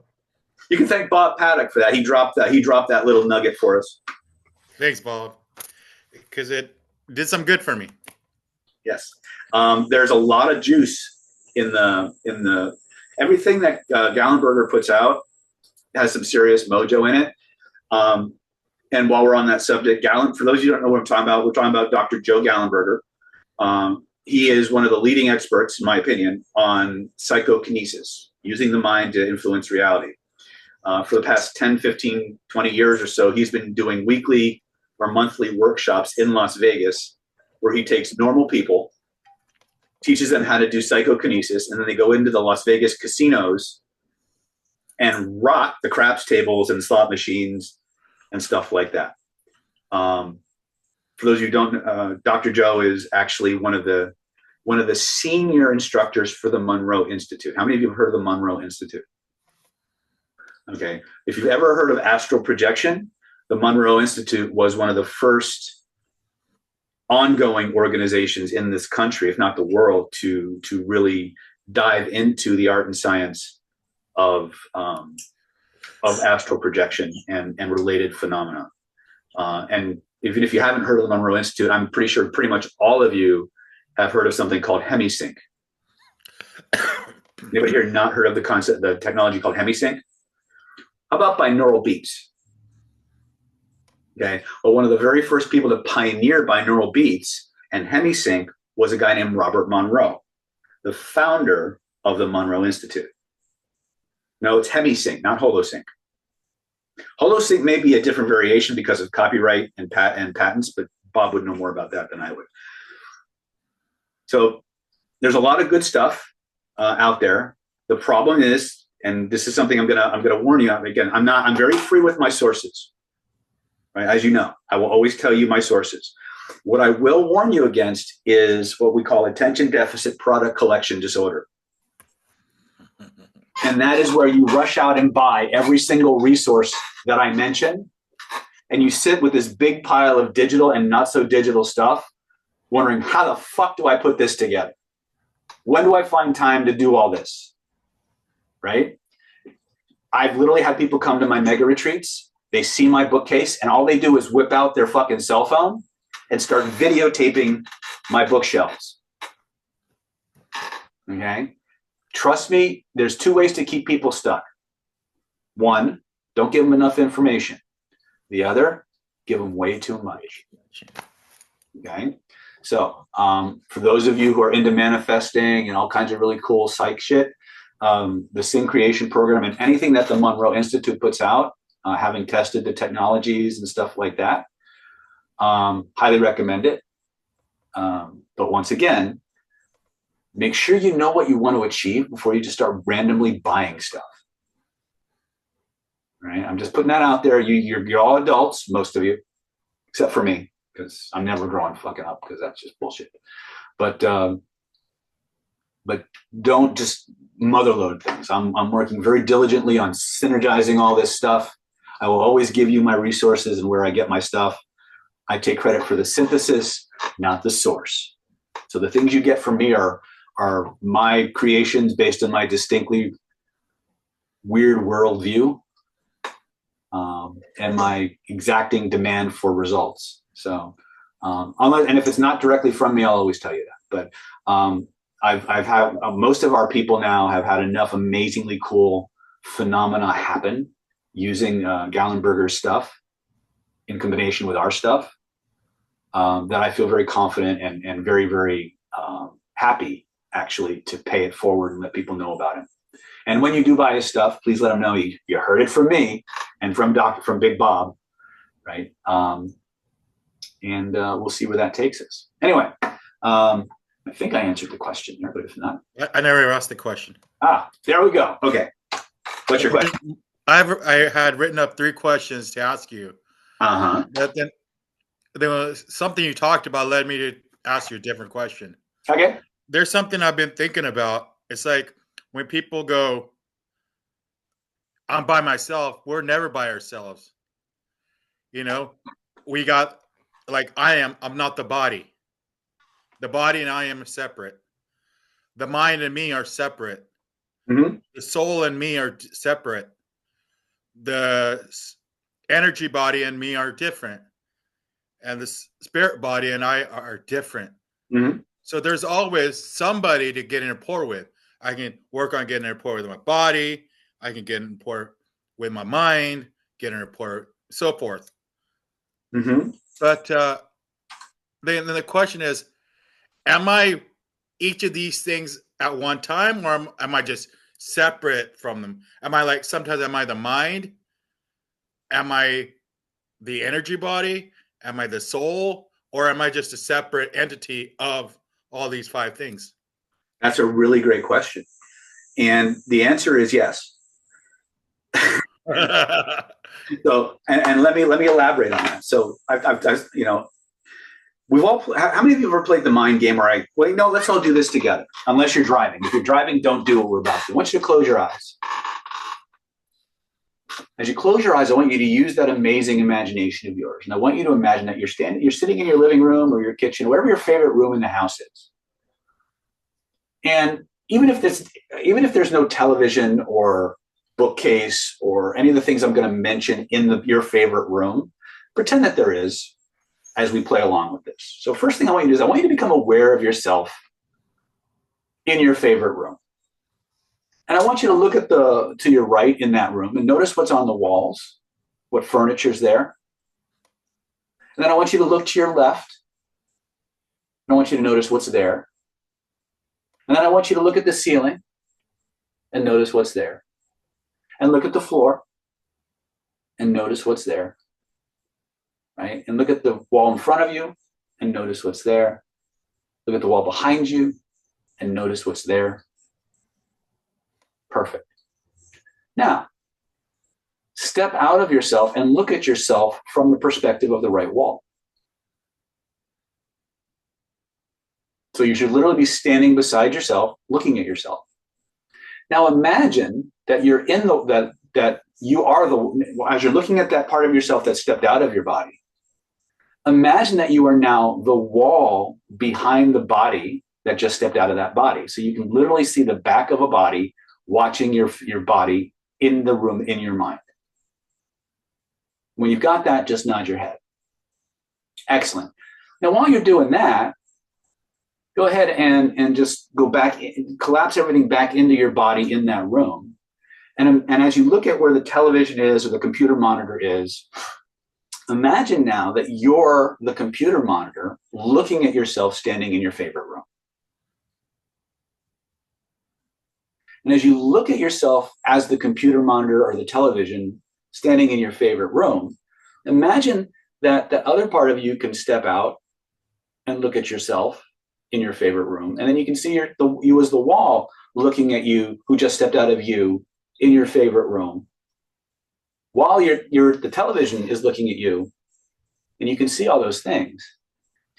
You can thank Bob Paddock for that. He dropped that little nugget for us. Thanks, Bob, because it did some good for me. Yes, there's a lot of juice in the everything that Gallenberger puts out has some serious mojo in it. And while we're on that subject, for those of you who don't know what I'm talking about, we're talking about Dr. Joe Gallenberger. He is one of the leading experts, in my opinion, on psychokinesis, using the mind to influence reality. For the past 10, 15, 20 years or so, he's been doing weekly or monthly workshops in Las Vegas where he takes normal people, teaches them how to do psychokinesis, and then they go into the Las Vegas casinos and rock the craps tables and slot machines and stuff like that. For those of you who don't, Dr. Joe is actually one of the senior instructors for the Monroe Institute. How many of you have heard of the Monroe Institute? Okay, if you've ever heard of astral projection, the Monroe Institute was one of the first ongoing organizations in this country, if not the world, to really dive into the art and science of astral projection and related phenomena. And even if you haven't heard of the Monroe Institute, I'm pretty sure pretty much all of you have heard of something called hemisync. Anybody here not heard of the technology called hemisync? How about binaural beats? Okay, well, one of the very first people to pioneer binaural beats and hemisync was a guy named Robert Monroe, the founder of the Monroe Institute. No, it's hemisync, not holosync. Holosync may be a different variation because of copyright and patents, but Bob would know more about that than I would. So there's a lot of good stuff out there. The problem is, and this is something I'm gonna warn you again. I'm very free with my sources, right? As you know, I will always tell you my sources. What I will warn you against is what we call attention deficit product collection disorder. And that is where you rush out and buy every single resource that I mention, and you sit with this big pile of digital and not so digital stuff, wondering, how the fuck do I put this together? When do I find time to do all this? Right? I've literally had people come to my mega retreats. They see my bookcase, and all they do is whip out their fucking cell phone and start videotaping my bookshelves. Okay? Trust me, there's two ways to keep people stuck. One, don't give them enough information. The other, give them way too much. Okay? So for those of you who are into manifesting and all kinds of really cool psych shit, the Sync Creation program and anything that the Monroe Institute puts out, having tested the technologies and stuff like that, highly recommend it. But once again, make sure you know what you want to achieve before you just start randomly buying stuff. Right? I'm just putting that out there. You're all adults, most of you, except for me, because I'm never growing fucking up, because that's just bullshit. But don't just motherload things. I'm working very diligently on synergizing all this stuff. I will always give you my resources and where I get my stuff. I take credit for the synthesis, not the source. So the things you get from me are my creations based on my distinctly weird worldview, and my exacting demand for results. So, and if it's not directly from me, I'll always tell you that. But I've had most of our people now have had enough amazingly cool phenomena happen using Gallenberger's stuff in combination with our stuff, that I feel very confident and very, very happy actually to pay it forward and let people know about it. And when you do buy his stuff, please let them know you heard it from me and from Big Bob, right? And we'll see where that takes us. Anyway, I think I answered the question there, but if not, I never asked the question. There we go. Okay, what's your question? I had written up 3 questions to ask you. But then there was something you talked about led me to ask you a different question. Okay. There's something I've been thinking about. It's like when people go, I'm by myself, we're never by ourselves. You know, we got, like, I'm not the body. The body and I am separate. The mind and me are separate. Mm-hmm. The soul and me are separate. The energy body and me are different. And the spirit body and I are different. Mm-hmm. So there's always somebody to get in rapport with. I can work on getting in rapport with my body. I can get in rapport with my mind, get in rapport, so forth. Mm-hmm. But then the question is, am I each of these things at one time, or am I just separate from them? Am I like, sometimes am I the mind? Am I the energy body? Am I the soul? Or am I just a separate entity of all these 5 things? That's a really great question. And the answer is yes. So, and let me elaborate on that. So I've you know, we've all, how many of you have ever played the mind game where no, let's all do this together. Unless you're driving. If you're driving, don't do what we're about to do. I want you to close your eyes. As you close your eyes, I want you to use that amazing imagination of yours. And I want you to imagine that you're sitting in your living room or your kitchen, wherever your favorite room in the house is. And even if there's no television or bookcase or any of the things I'm going to mention in your favorite room, pretend that there is as we play along with this. So first thing I want you to do is I want you to become aware of yourself in your favorite room. And I want you to look at to your right in that room and notice what's on the walls, what furniture's there. And then I want you to look to your left. And I want you to notice what's there. And then I want you to look at the ceiling and notice what's there. And look at the floor and notice what's there. Right? And look at the wall in front of you and notice what's there. Look at the wall behind you and notice what's there. Perfect. Now, step out of yourself and look at yourself from the perspective of the right wall. So you should literally be standing beside yourself, looking at yourself. Now imagine that you're in that you are as you're looking at that part of yourself that stepped out of your body. Imagine that you are now the wall behind the body that just stepped out of that body. So you can literally see the back of a body watching your body in the room in your mind. When you've got that, just nod your head. Excellent. Now, while you're doing that, go ahead and just go back, collapse everything back into your body in that room. And as you look at where the television is or the computer monitor is, imagine now that you're the computer monitor looking at yourself standing in your favorite room. And as you look at yourself as the computer monitor or the television standing in your favorite room, imagine that the other part of you can step out and look at yourself in your favorite room. And then you can see you as the wall looking at you who just stepped out of you in your favorite room. While the television is looking at you, and you can see all those things.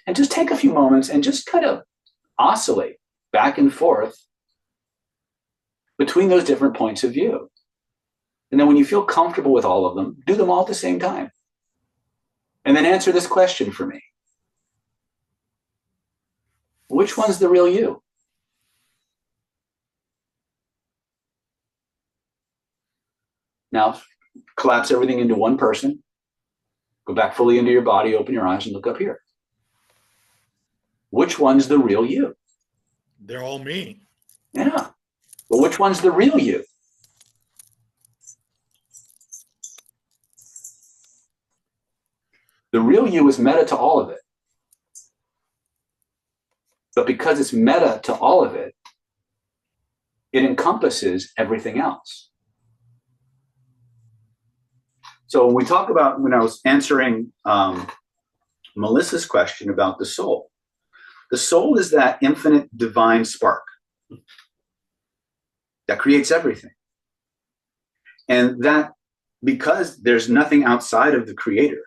And just take a few moments and just kind of oscillate back and forth between those different points of view. And then when you feel comfortable with all of them, do them all at the same time. And then answer this question for me. Which one's the real you? Now, collapse everything into one person. Go back fully into your body, open your eyes, and look up here. Which one's the real you? They're all me. Yeah. But which one's the real you? The real you is meta to all of it. But because it's meta to all of it, it encompasses everything else. So when we talk about, when I was answering Melissa's question about the soul is that infinite divine spark that creates everything. And that, because there's nothing outside of the creator,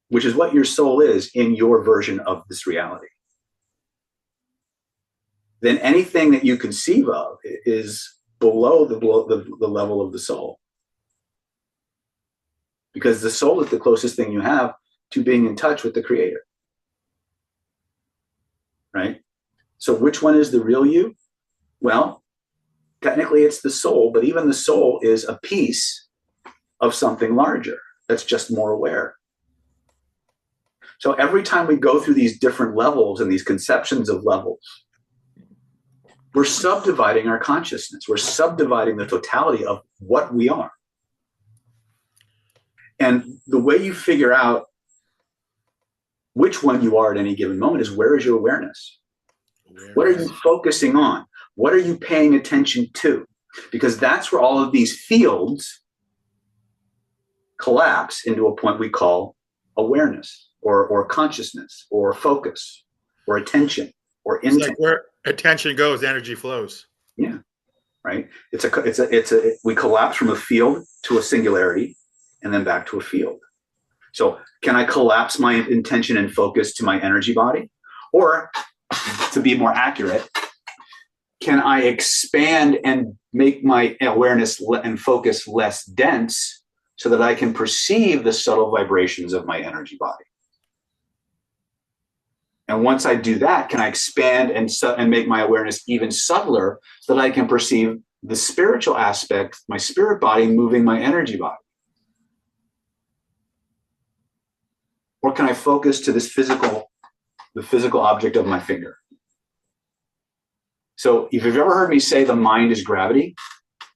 which is what your soul is in your version of this reality, then anything that you conceive of is below the level of the soul. Because the soul is the closest thing you have to being in touch with the creator. Right? So which one is the real you? Well, technically it's the soul, but even the soul is a piece of something larger that's just more aware. So every time we go through these different levels and these conceptions of levels, we're subdividing our consciousness. We're subdividing the totality of what we are. And the way you figure out which one you are at any given moment is, where is your awareness? What are you focusing on? What are you paying attention to? Because that's where all of these fields collapse into a point we call awareness or consciousness or focus or attention or intent. It's like where attention goes, energy flows. Yeah, right. We collapse from a field to a singularity and then back to a field. So can I collapse my intention and focus to my energy body? Or, to be more accurate, can I expand and make my awareness and focus less dense so that I can perceive the subtle vibrations of my energy body. And once I do that, can I expand and make my awareness even subtler so that I can perceive the spiritual aspect, my spirit body moving my energy body? Or can I focus to this the physical object of my finger? So if you've ever heard me say the mind is gravity,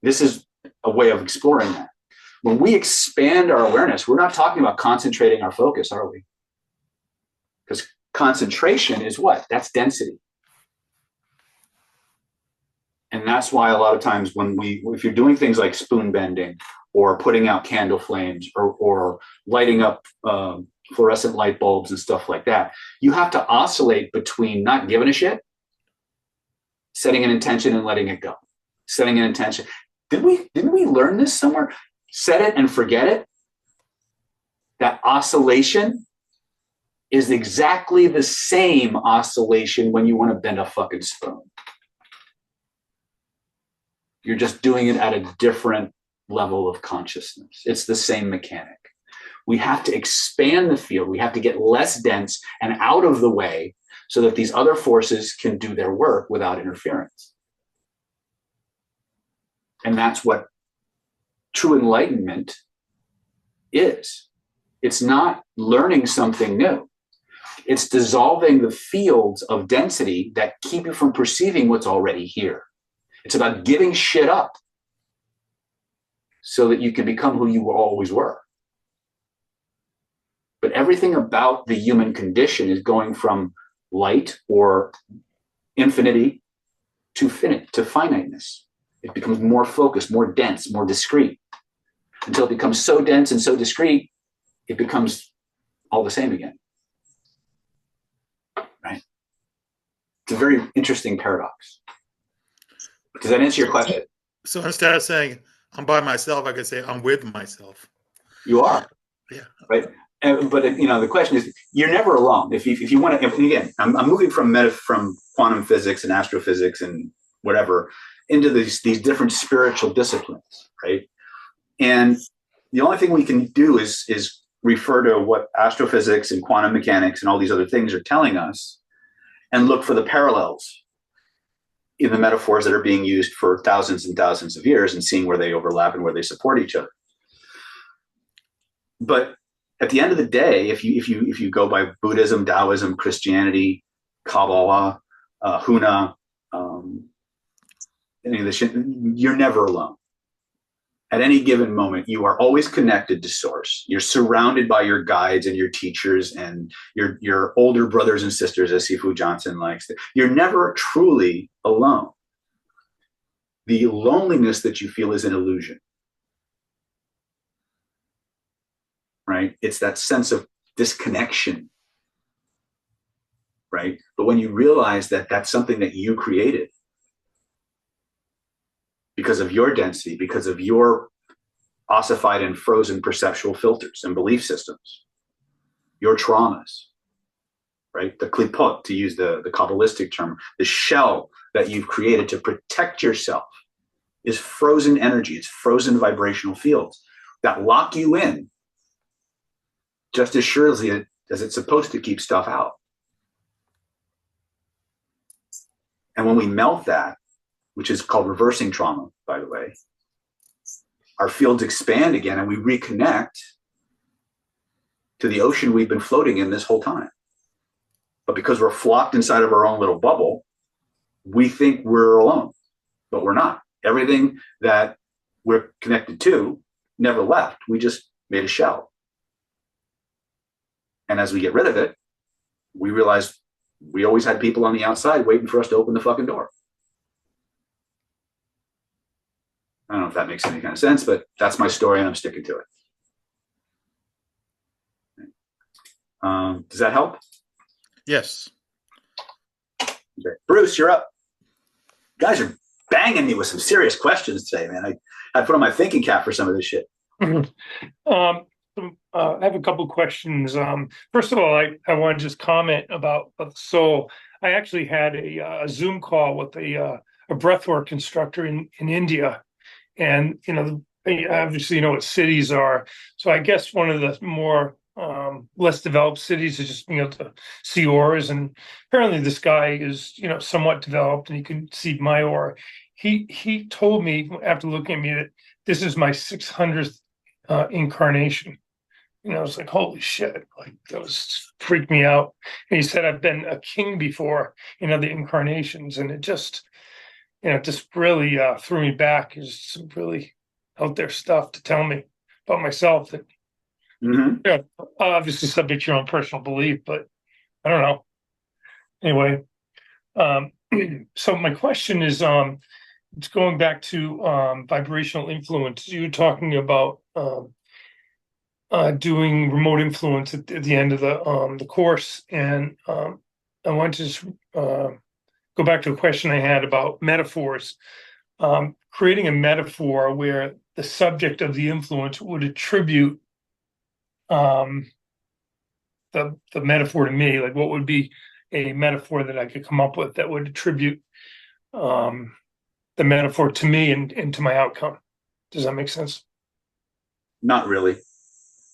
this is a way of exploring that. When we expand our awareness, we're not talking about concentrating our focus, are we? Because concentration is what? That's density. And that's why a lot of times if you're doing things like spoon bending or putting out candle flames or lighting up fluorescent light bulbs and stuff like that, you have to oscillate between not giving a shit, setting an intention and letting it go. Setting an intention. Didn't we learn this somewhere? Set it and forget it. That oscillation is exactly the same oscillation when you want to bend a fucking spoon. You're just doing it at a different level of consciousness. It's the same mechanic. We have to expand the field. We have to get less dense and out of the way so that these other forces can do their work without interference. And that's what true enlightenment is. It's not learning something new. It's dissolving the fields of density that keep you from perceiving what's already here. It's about giving shit up so that you can become who you always were. But everything about the human condition is going from light or infinity to finiteness. It becomes more focused, more dense, more discrete, until it becomes so dense and so discrete, it becomes all the same again. Right? It's a very interesting paradox. Does that answer your question? So instead of saying I'm by myself, I could say I'm with myself. You are. Yeah. Right. But the question is, you're never alone. If you want to, again, I'm moving from quantum physics and astrophysics and whatever into these different spiritual disciplines, right? And the only thing we can do is refer to what astrophysics and quantum mechanics and all these other things are telling us, and look for the parallels in the metaphors that are being used for thousands and thousands of years, and seeing where they overlap and where they support each other. But at the end of the day, if you go by Buddhism, Taoism, Christianity, Kabbalah, Huna, any of this shit, you're never alone. At any given moment, you are always connected to source. You're surrounded by your guides and your teachers and your older brothers and sisters, as Sifu Johnson likes. You're never truly alone. The loneliness that you feel is an illusion. Right? It's that sense of disconnection, right? But when you realize that that's something that you created because of your density, because of your ossified and frozen perceptual filters and belief systems, your traumas, right? The klipot, to use the Kabbalistic term, the shell that you've created to protect yourself is frozen energy. It's frozen vibrational fields that lock you in just as surely as it's supposed to keep stuff out. And when we melt that, which is called reversing trauma, by the way, our fields expand again and we reconnect to the ocean we've been floating in this whole time. But because we're flocked inside of our own little bubble, we think we're alone, but we're not. Everything that we're connected to never left. We just made a shell. And as we get rid of it, we realize we always had people on the outside waiting for us to open the fucking door. I don't know if that makes any kind of sense, but that's my story and I'm sticking to it. Does that help? Yes. Okay. Bruce, you're up. You guys are banging me with some serious questions today, man. I put on my thinking cap for some of this shit. I have a couple questions. First of all, I want to just comment about the soul. I actually had a Zoom call with a a breathwork instructor in India, and obviously you know what cities are. So I guess one of the more less developed cities is just to see auras, and apparently this guy is somewhat developed and he can see my aura. He told me after looking at me that this is my 600th incarnation. I was like, holy shit, like that was freaked me out. And he said, I've been a king before in other incarnations, and it just really threw me back. Is some really out there stuff to tell me about myself that, obviously subject to your own personal belief, but I don't know. Anyway, so my question is, it's going back to vibrational influence. You were talking about doing remote influence at the end of the course, and I want to just go back to a question I had about metaphors. Creating a metaphor where the subject of the influence would attribute the metaphor to me. Like, what would be a metaphor that I could come up with that would attribute the metaphor to me and to my outcome? Does that make sense? Not really.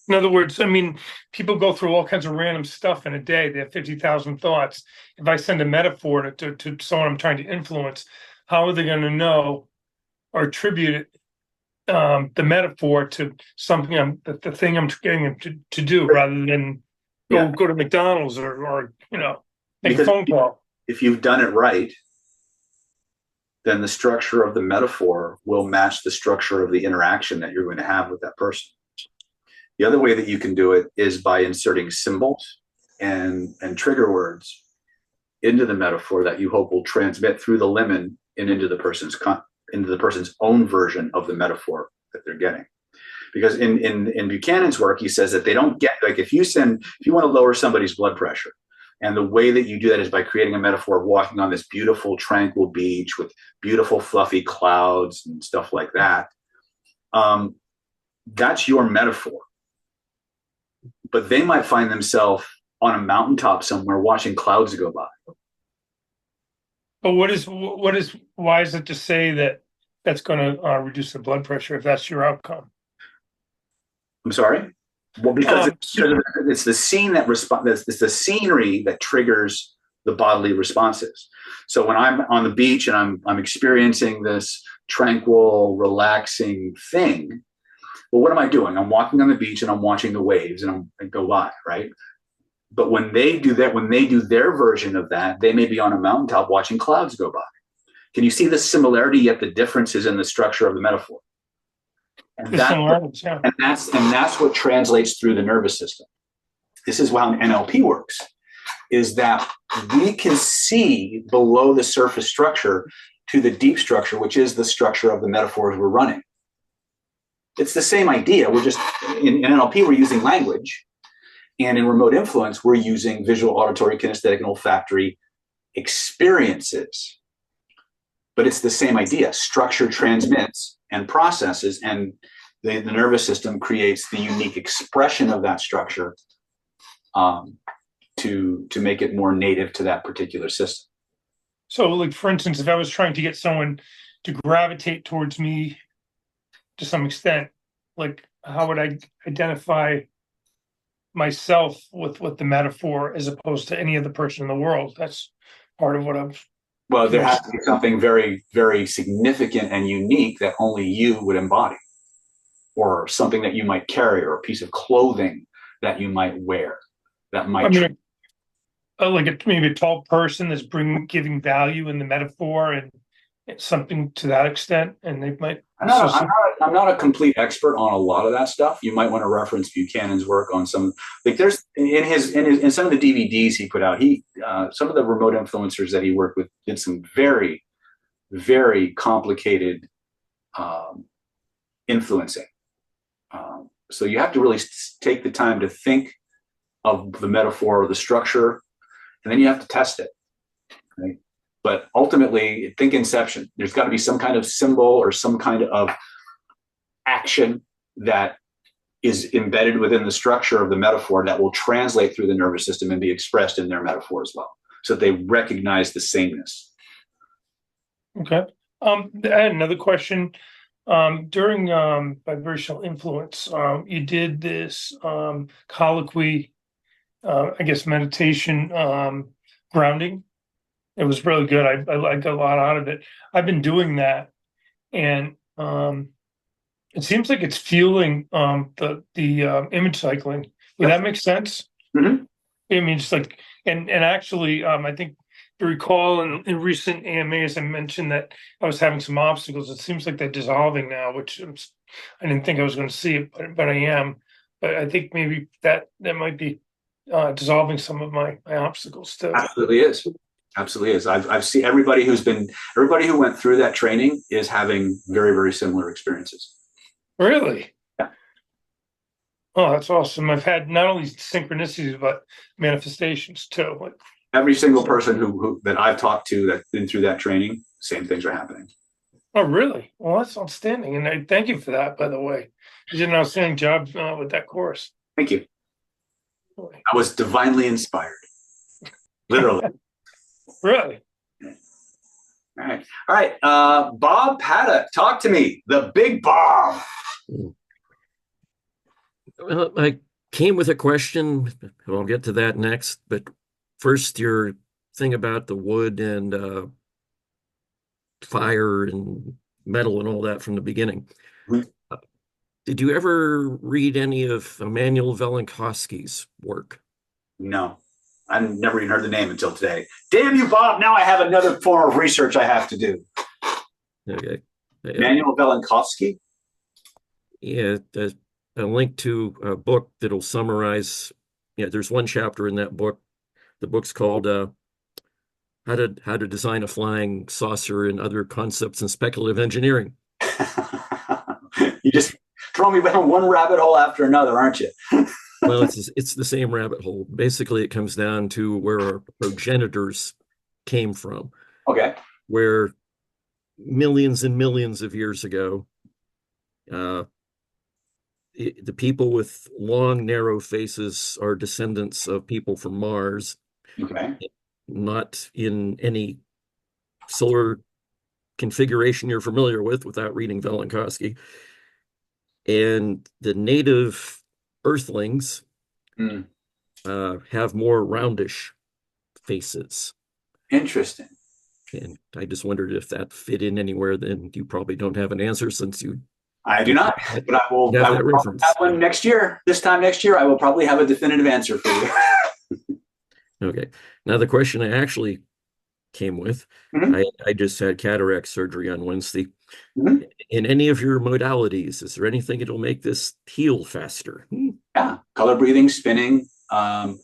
In other words, I mean, people go through all kinds of random stuff in a day. They have 50,000 thoughts. If I send a metaphor to someone I'm trying to influence, how are they going to know or attribute the metaphor to something the thing I'm getting them to do, rather than go to McDonald's or make a phone call? If you've done it right, then the structure of the metaphor will match the structure of the interaction that you're going to have with that person. The other way that you can do it is by inserting symbols and trigger words into the metaphor that you hope will transmit through the LIMIN and into the person's own version of the metaphor that they're getting. Because in Buchanan's work, he says that they don't get, like, if you want to lower somebody's blood pressure, and the way that you do that is by creating a metaphor of walking on this beautiful, tranquil beach with beautiful, fluffy clouds and stuff like that. That's your metaphor. But they might find themselves on a mountaintop somewhere watching clouds go by. But why is it to say that that's going to reduce the blood pressure if that's your outcome? I'm sorry? Well, because it's the scene it's the scenery that triggers the bodily responses. So when I'm on the beach and I'm experiencing this tranquil, relaxing thing, well, what am I doing? I'm walking on the beach and I'm watching the waves and I go by, right? But when they do that, when they do their version of that, they may be on a mountaintop watching clouds go by. Can you see the similarity yet the differences in the structure of the metaphor? And that's what translates through the nervous system. This is how NLP works, is that we can see below the surface structure to the deep structure, which is the structure of the metaphors we're running. It's the same idea. We're just, in NLP, we're using language. And in remote influence, we're using visual, auditory, kinesthetic, and olfactory experiences. But it's the same idea. Structure transmits and processes, and the nervous system creates the unique expression of that structure to make it more native to that particular system. So, like, for instance, if I was trying to get someone to gravitate towards me to some extent, like, how would I identify myself with the metaphor as opposed to any other person in the world? That's part of what I'm... Well, there has to be something very, very significant and unique that only you would embody, or something that you might carry, or a piece of clothing that you might wear that might... like maybe a tall person that's giving value in the metaphor and something to that extent, and they might... I'm not a complete expert on a lot of that stuff. You might want to reference Buchanan's work on some, like, there's in some of the DVDs he put out, some of the remote influencers that he worked with did some very, very complicated influencing. So you have to really take the time to think of the metaphor or the structure, and then you have to test it, right? But ultimately, think inception. There's got to be some kind of symbol or some kind of action that is embedded within the structure of the metaphor that will translate through the nervous system and be expressed in their metaphor as well, so that they recognize the sameness. Okay. I had another question. During vibrational influence, you did this colloquy, I guess meditation, grounding. It was really good. I got a lot out of it. I've been doing that, and it seems like it's fueling the image cycling. Would that make sense? Mhm. I mean, just like, and actually, I think to recall in recent AMAs, I mentioned that I was having some obstacles. It seems like they're dissolving now, which I didn't think I was going to see it, but I am. But I think maybe that might be dissolving some of my obstacles too. Absolutely is. Absolutely is. I've seen everybody who went through that training is having very, very similar experiences. Really? Yeah. Oh, that's awesome. I've had not only synchronicities, but manifestations too. Like, Every single person who that I've talked to that's been through that training, same things are happening. oh, really? Well, that's outstanding. And I thank you for that, by the way. You did an outstanding job with that course. Thank you. I was divinely inspired. Literally. Really? All right. All right. Bob Paddock, talk to me. The big Bob. Well, I came with a question. I'll get to that next. But first, your thing about the wood and fire and metal and all that from the beginning. Mhm. Did you ever read any of Immanuel Velikovsky's work? No. I've never even heard the name until today. Damn you, Bob. Now I have another form of research I have to do. Okay. Manuel Velikovsky? Yeah, a link to a book that'll summarize. Yeah, there's one chapter in that book. The book's called How to Design a Flying Saucer and Other Concepts in Speculative Engineering. You just throw me down one rabbit hole after another, aren't you? Well, it's the same rabbit hole. Basically, it comes down to where our progenitors came from. Okay. Where millions and millions of years ago, the people with long, narrow faces are descendants of people from Mars. Okay. Not in any solar configuration you're familiar with without reading Velikovsky. And the native Earthlings have more roundish faces. Interesting. And I just wondered if that fit in anywhere. Then you probably don't have an answer since you. I do not, but I will have one next year. This time next year, I will probably have a definitive answer for you. Okay. Now the question I actually came with, I just had cataract surgery on Wednesday. In any of your modalities, is there anything that'll make this heal faster? Yeah, color breathing, spinning. You're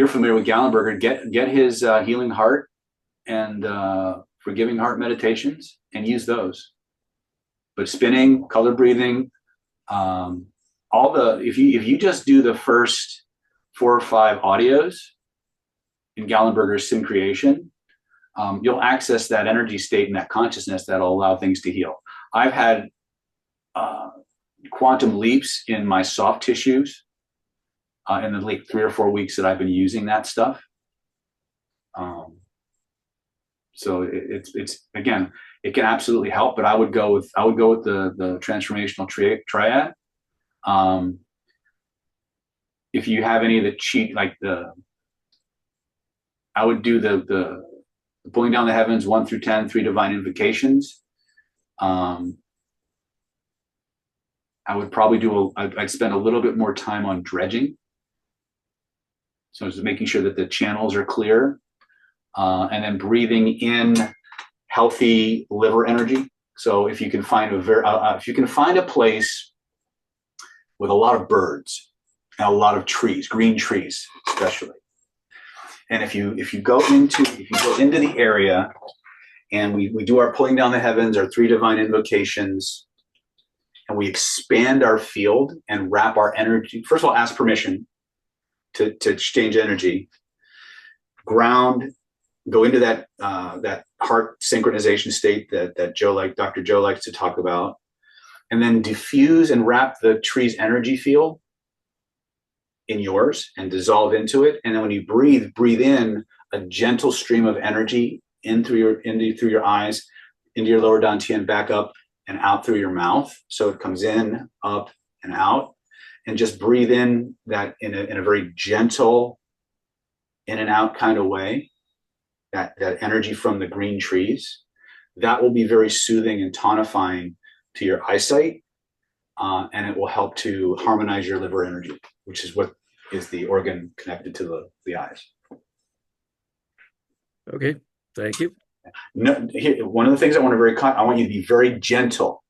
familiar with Gallenberger. Get his healing heart and forgiving heart meditations and use those. But spinning, color breathing, if you just do the first 4 or 5 audios in Gallenberger's Syncreation, you'll access that energy state and that consciousness that'll allow things to heal. I've had quantum leaps in my soft tissues in the 3 or 4 weeks that I've been using that stuff. So it's again, it can absolutely help, but I would go with the transformational triad. If you have any of the cheat, I would do the pulling down the heavens 1 through 10, 3 divine invocations. I would probably I'd spend a little bit more time on dredging. So just making sure that the channels are clear, and then breathing in healthy liver energy. So if you can find a place with a lot of birds and a lot of trees, green trees especially, and if you go into the area, and we do our pulling down the heavens, our 3 divine invocations, and we expand our field and wrap our energy. First of all, ask permission to exchange energy, ground, go into that heart synchronization state that Dr. Joe likes to talk about, and then diffuse and wrap the tree's energy field in yours and dissolve into it. And then when you breathe in a gentle stream of energy in through your eyes, into your lower dantian, back up and out through your mouth. So it comes in, up, and out. And just breathe in that in a very gentle in and out kind of way, that energy from the green trees. That will be very soothing and tonifying to your eyesight, and it will help to harmonize your liver energy, which is what is the organ connected to the eyes. Okay, thank you. No, one of the things I want you to be very gentle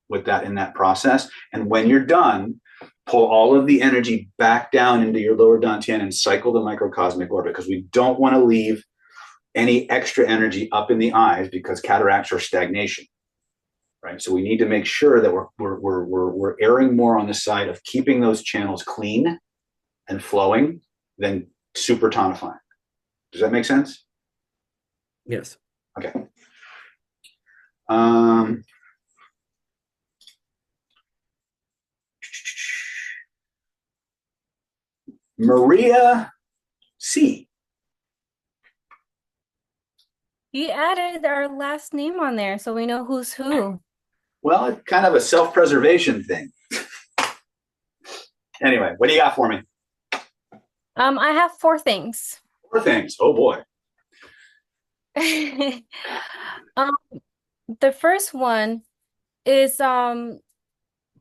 with that in that process. And when you're done, pull all of the energy back down into your lower dantian and cycle the microcosmic orbit, because we don't want to leave any extra energy up in the eyes, because cataracts are stagnation, right? So we need to make sure that we're erring more on the side of keeping those channels clean and flowing than super tonifying. Does that make sense? Yes. Okay. Maria C. You added our last name on there, so we know who's who. Well, it's kind of a self-preservation thing. Anyway, what do you got for me? I have 4 things. 4 things. Oh boy. The first one is I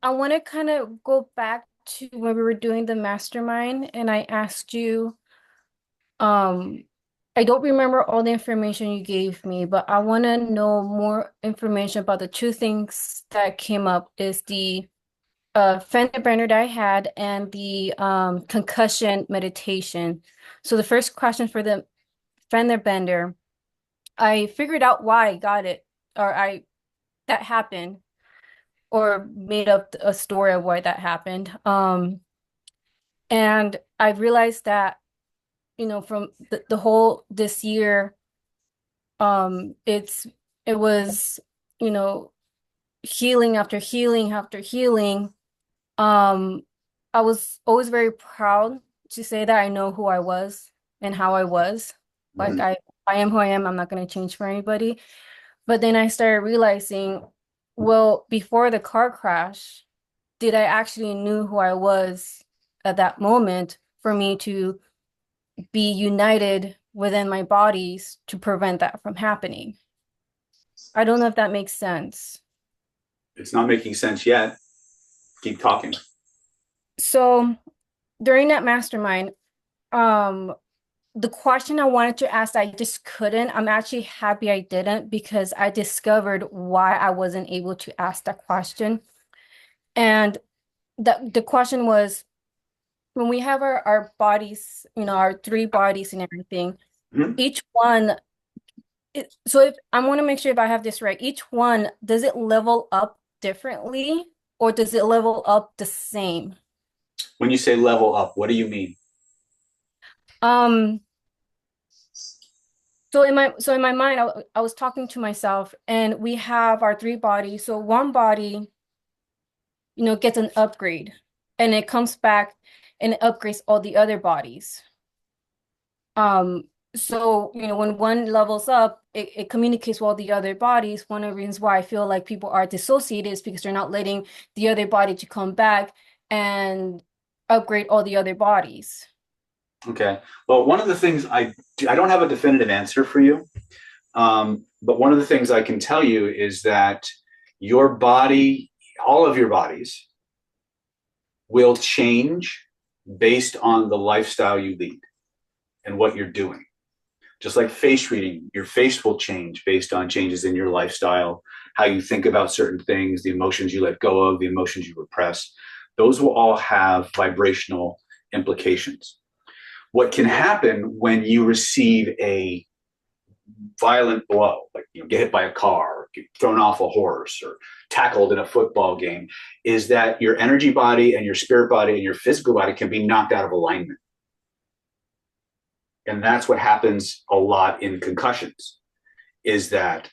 want to kind of go back to when we were doing the mastermind, and I asked you, I don't remember all the information you gave me, but I want to know more information about the 2 things that came up, is the fender bender that I had and the concussion meditation. So the first question for the fender bender, I figured out why I got it, or that happened, or made up a story of why that happened. And I realized that, from the whole this year, it was, healing after healing after healing. I was always very proud to say that I know who I was and how I was. Like I am who I am. I'm not going to change for anybody. But then I started realizing, well, before the car crash, did I actually knew who I was at that moment for me to be united within my bodies to prevent that from happening? I don't know if that makes sense. It's not making sense yet. Keep talking. So during that mastermind, the question I wanted to ask, I just couldn't. I'm actually happy I didn't, because I discovered why I wasn't able to ask that question. And the question was, when we have our bodies, our 3 bodies and everything, each one, so if I want to make sure if I have this right, each one, does it level up differently, or does it level up the same? When you say level up, what do you mean? So in my mind, I was talking to myself, and we have our 3 bodies. So one body, gets an upgrade, and it comes back and it upgrades all the other bodies. So, when one levels up, it communicates with all the other bodies. One of the reasons why I feel like people are dissociated is because they're not letting the other body to come back and upgrade all the other bodies. Okay. Well, one of the things I don't have a definitive answer for you, but one of the things I can tell you is that your body, all of your bodies, will change based on the lifestyle you lead and what you're doing. Just like face reading, your face will change based on changes in your lifestyle, how you think about certain things, the emotions you let go of, the emotions you repress. Those will all have vibrational implications. What can happen when you receive a violent blow, like get hit by a car, or get thrown off a horse, or tackled in a football game, is that your energy body and your spirit body and your physical body can be knocked out of alignment. And that's what happens a lot in concussions, is that,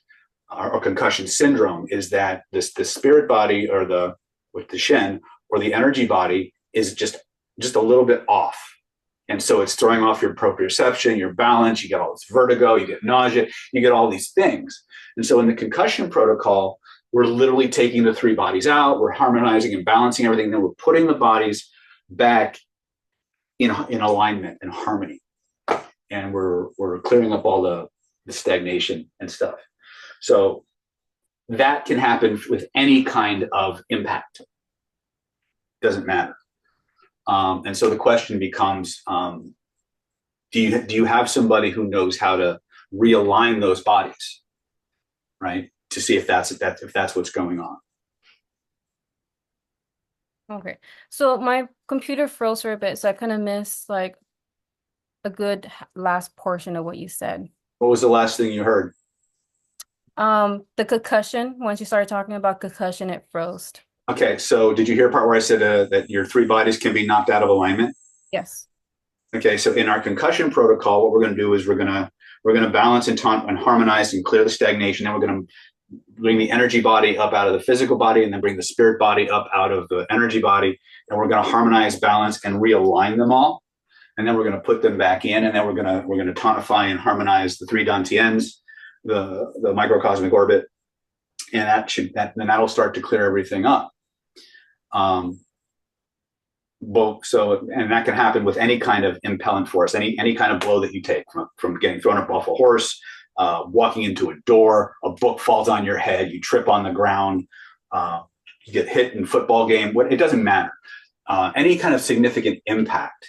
or concussion syndrome, is that the spirit body, or the Shen, or the energy body, is just a little bit off. And so it's throwing off your proprioception, your balance, you get all this vertigo, you get nausea, you get all these things. And so in the concussion protocol, we're literally taking the three bodies out, we're harmonizing and balancing everything, then we're putting the bodies back in alignment and harmony. And we're clearing up all the stagnation and stuff. So that can happen with any kind of impact. Doesn't matter. And so the question becomes, do you have somebody who knows how to realign those bodies, right? To see if that's what's going on. Okay. So my computer froze for a bit, so I kind of missed like a good last portion of what you said. What was the last thing you heard? The concussion. Once you started talking about concussion, it froze. Okay, so did you hear a part where I said that your three bodies can be knocked out of alignment? Yes. Okay, so in our concussion protocol, what we're going to do is we're going to balance and harmonize and clear the stagnation. Then we're going to bring the energy body up out of the physical body, and then bring the spirit body up out of the energy body. And we're going to harmonize, balance, and realign them all. And then we're going to put them back in, and then we're going to tonify and harmonize the three dantians, the microcosmic orbit, and that'll start to clear everything up. And that can happen with any kind of impellant force, any kind of blow that you take, from getting thrown up off a horse, walking into a door, a book falls on your head, you trip on the ground, you get hit in a football game. It doesn't matter. Any kind of significant impact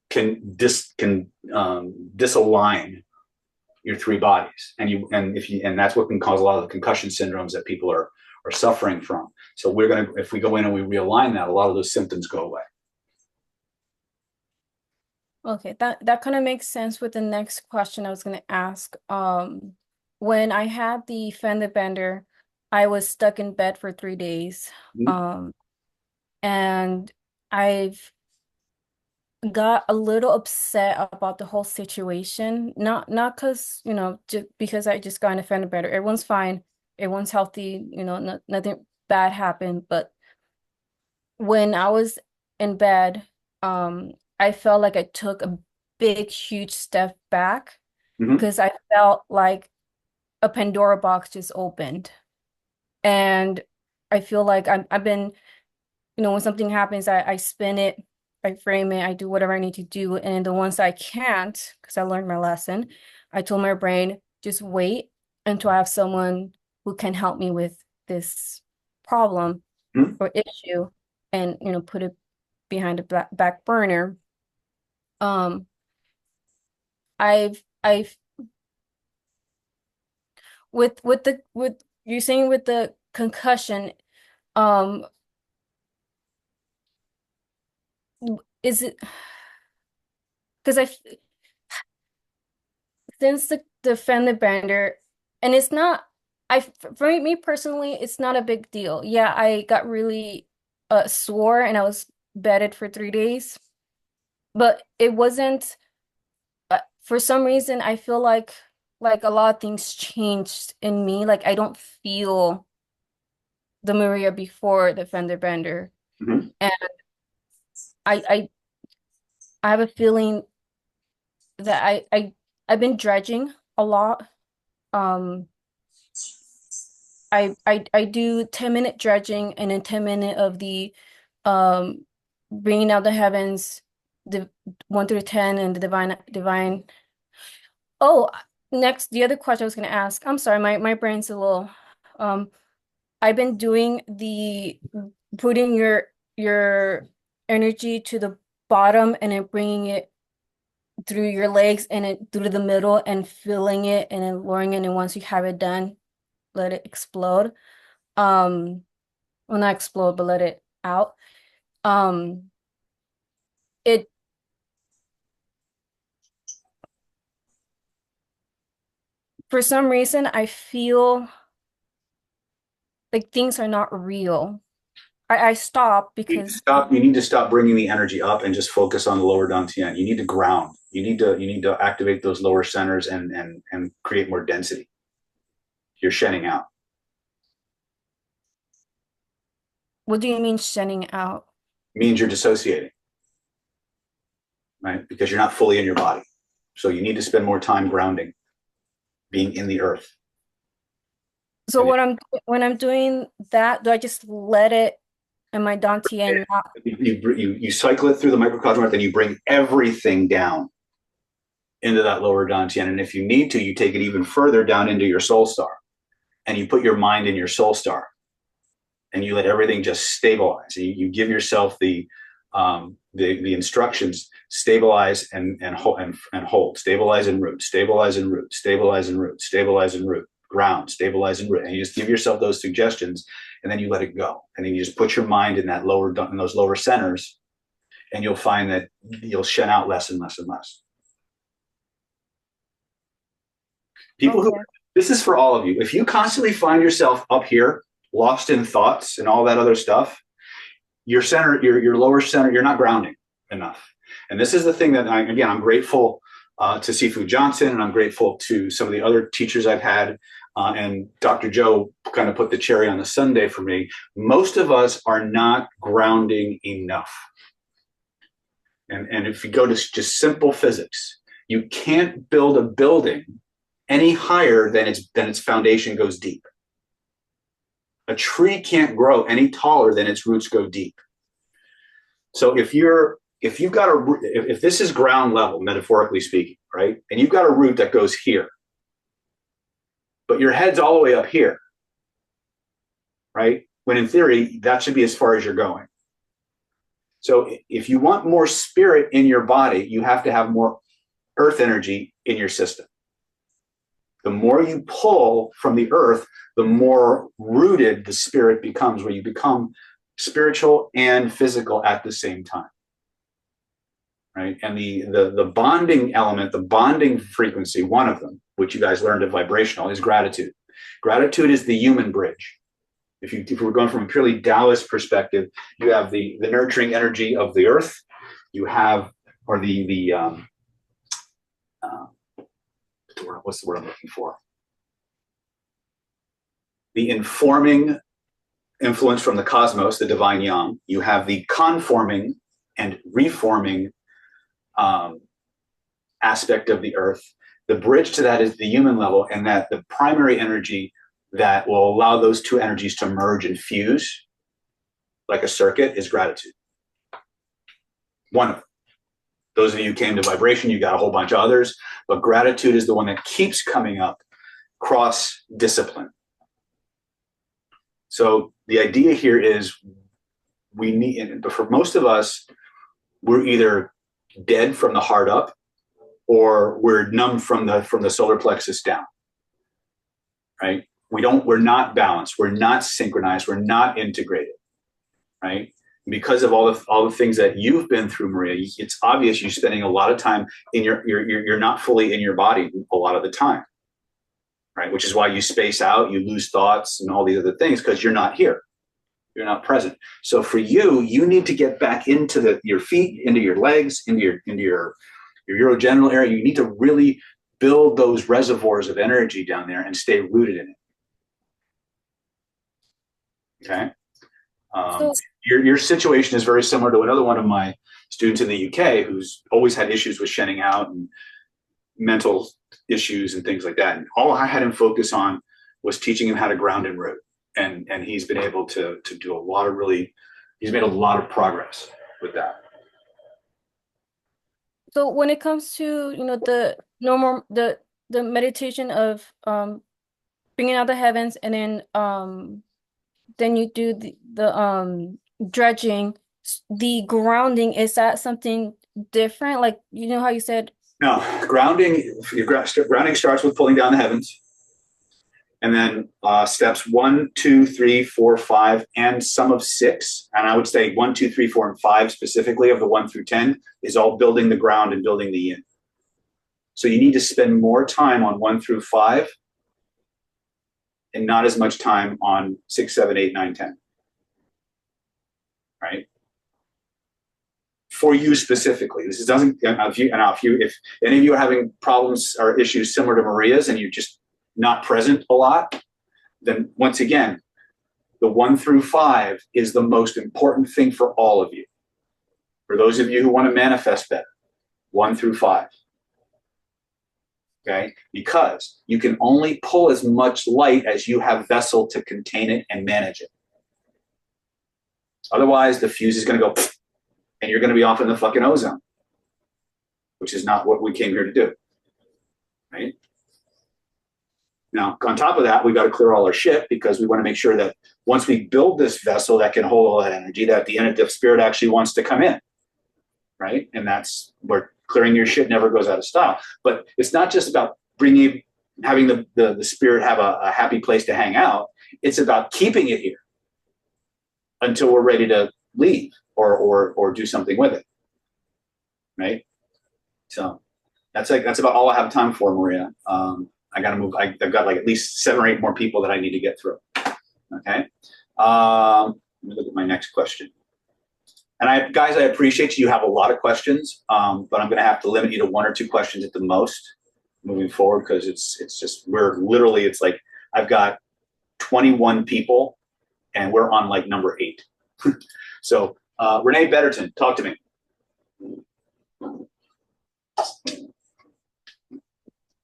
can disalign your three bodies, and that's what can cause a lot of the concussion syndromes that people are suffering from. So if we go in and we realign that, a lot of those symptoms go away. Okay, that kind of makes sense with the next question I was going to ask. When I had the fender bender, I was stuck in bed for 3 days. And I've got a little upset about the whole situation. Not because, just because I just got in a fender bender. Everyone's fine. Everyone's healthy. Nothing bad happened. But when I was in bed, I felt like I took a big, huge step back because I felt like a Pandora box just opened. And I feel like I've been, when something happens, I spin it, I frame it, I do whatever I need to do. And the ones I can't, because I learned my lesson, I told my brain, just wait until I have someone who can help me with this problem or issue, and, put it behind the back burner. I've with you saying with the concussion, is it because since the fender bender, and it's not, for me personally, it's not a big deal. Yeah, I got really sore and I was bedded for 3 days, but it wasn't, for some reason I feel like a lot of things changed in me. Like I don't feel the Maria before the fender bender. And I have a feeling that I've been dredging a lot. I do 10-minute dredging, and then 10-minute of the bringing out the heavens, the 1 through 10, and the divine. Oh, next, the other question I was going to ask. I'm sorry, my brain's a little. I've been doing putting your energy to the bottom and then bringing it through your legs and it through the middle and filling it and then lowering it. And once you have it done, let it explode. Well, not explode, but let it out. For some reason, I feel like things are not real. I stop because you need to stop bringing the energy up and just focus on the lower dantian. You need to ground. You need to activate those lower centers and create more density. You're shedding out. What do you mean shedding out? It means you're dissociating. right? Because you're not fully in your body. So you need to spend more time grounding, being in the earth. So when I'm doing that, do I just let it in my dantian and not? You cycle it through the microcosm earth, and you bring everything down into that lower dantian. And if you need to, you take it even further down into your soul star, and you put your mind in your soul star, and you let everything just stabilize. You give yourself the instructions: stabilize and hold, stabilize and root, stabilize and root, stabilize and root, stabilize and root, ground, stabilize and root. And you just give yourself those suggestions, and then you let it go. And then you just put your mind in those lower centers, and you'll find that you'll shed out less and less and less. People who, this is for all of you. If you constantly find yourself up here, lost in thoughts and all that other stuff, your center, your lower center, you're not grounding enough. And this is the thing that I'm grateful to Sifu Johnson, and I'm grateful to some of the other teachers I've had. And Dr. Joe kind of put the cherry on the sundae for me. Most of us are not grounding enough. And if you go to just simple physics, you can't build a building any higher than its foundation goes deep. A tree can't grow any taller than its roots go deep. So if this is ground level, metaphorically speaking, right? And you've got a root that goes here, but your head's all the way up here, right? When in theory, that should be as far as you're going. So if you want more spirit in your body, you have to have more earth energy in your system. The more you pull from the earth, the more rooted the spirit becomes, where you become spiritual and physical at the same time. Right? And the bonding element, the bonding frequency, one of them, which you guys learned at Vibrational, is gratitude. Gratitude is the human bridge. If we're going from a purely Taoist perspective, you have the nurturing energy of the earth, you have, or what's the word I'm looking for? The informing influence from the cosmos, the divine yang. You have the conforming and reforming aspect of the earth. The bridge to that is the human level, and that the primary energy that will allow those two energies to merge and fuse like a circuit is gratitude. One of them. Those of you who came to Vibration, you got a whole bunch of others, but gratitude is the one that keeps coming up cross discipline. So the idea here is we need, but for most of us, we're either dead from the heart up, or we're numb from the solar plexus down, right? We're not balanced. We're not synchronized. We're not integrated, right? Because of all the things that you've been through, Maria, it's obvious you're spending a lot of time in you're not fully in your body a lot of the time, right? Which is why you space out, you lose thoughts and all these other things, because you're not here. You're not present. So for you, you need to get back into your feet, into your legs, into your urogenital area. You need to really build those reservoirs of energy down there and stay rooted in it. Okay. Your situation is very similar to another one of my students in the UK who's always had issues with shedding out and mental issues and things like that. And all I had him focus on was teaching him how to ground and root. And he's been able to do a lot of he's made a lot of progress with that. So when it comes to, the normal, the meditation of bringing out the heavens, and then you do the dredging, the grounding, is that something different? Like, how you said? No, grounding starts with pulling down the heavens. And then steps 1, 2, 3, 4, 5, and some of 6. And I would say 1, 2, 3, 4, and 5 specifically of the 1 through 10 is all building the ground and building the yin. So you need to spend more time on 1 through 5 and not as much time on 6, 7, 8, 9, 10. Right? For you specifically. This doesn't, if any of you are having problems or issues similar to Maria's and you're just not present a lot, then once again, the 1 through 5 is the most important thing for all of you. For those of you who want to manifest better, 1 through 5. Okay, because you can only pull as much light as you have vessel to contain it and manage it. Otherwise, the fuse is going to go, and you're going to be off in the fucking ozone, which is not what we came here to do. Right? Now, on top of that, we got to clear all our shit because we want to make sure that once we build this vessel that can hold all that energy, that the spirit actually wants to come in. Right? And that's where clearing your shit never goes out of style. But it's not just about having the spirit have a happy place to hang out. It's about keeping it here until we're ready to leave or do something with it. Right? So that's about all I have time for, Maria. I got to move. I've got like at least 7 or 8 more people that I need to get through. Okay. Let me look at my next question. And guys, I appreciate you have a lot of questions, but I'm going to have to limit you to 1 or 2 questions at the most moving forward because it's just it's like I've got 21 people and we're on like number 8. So Renee Betterton, talk to me.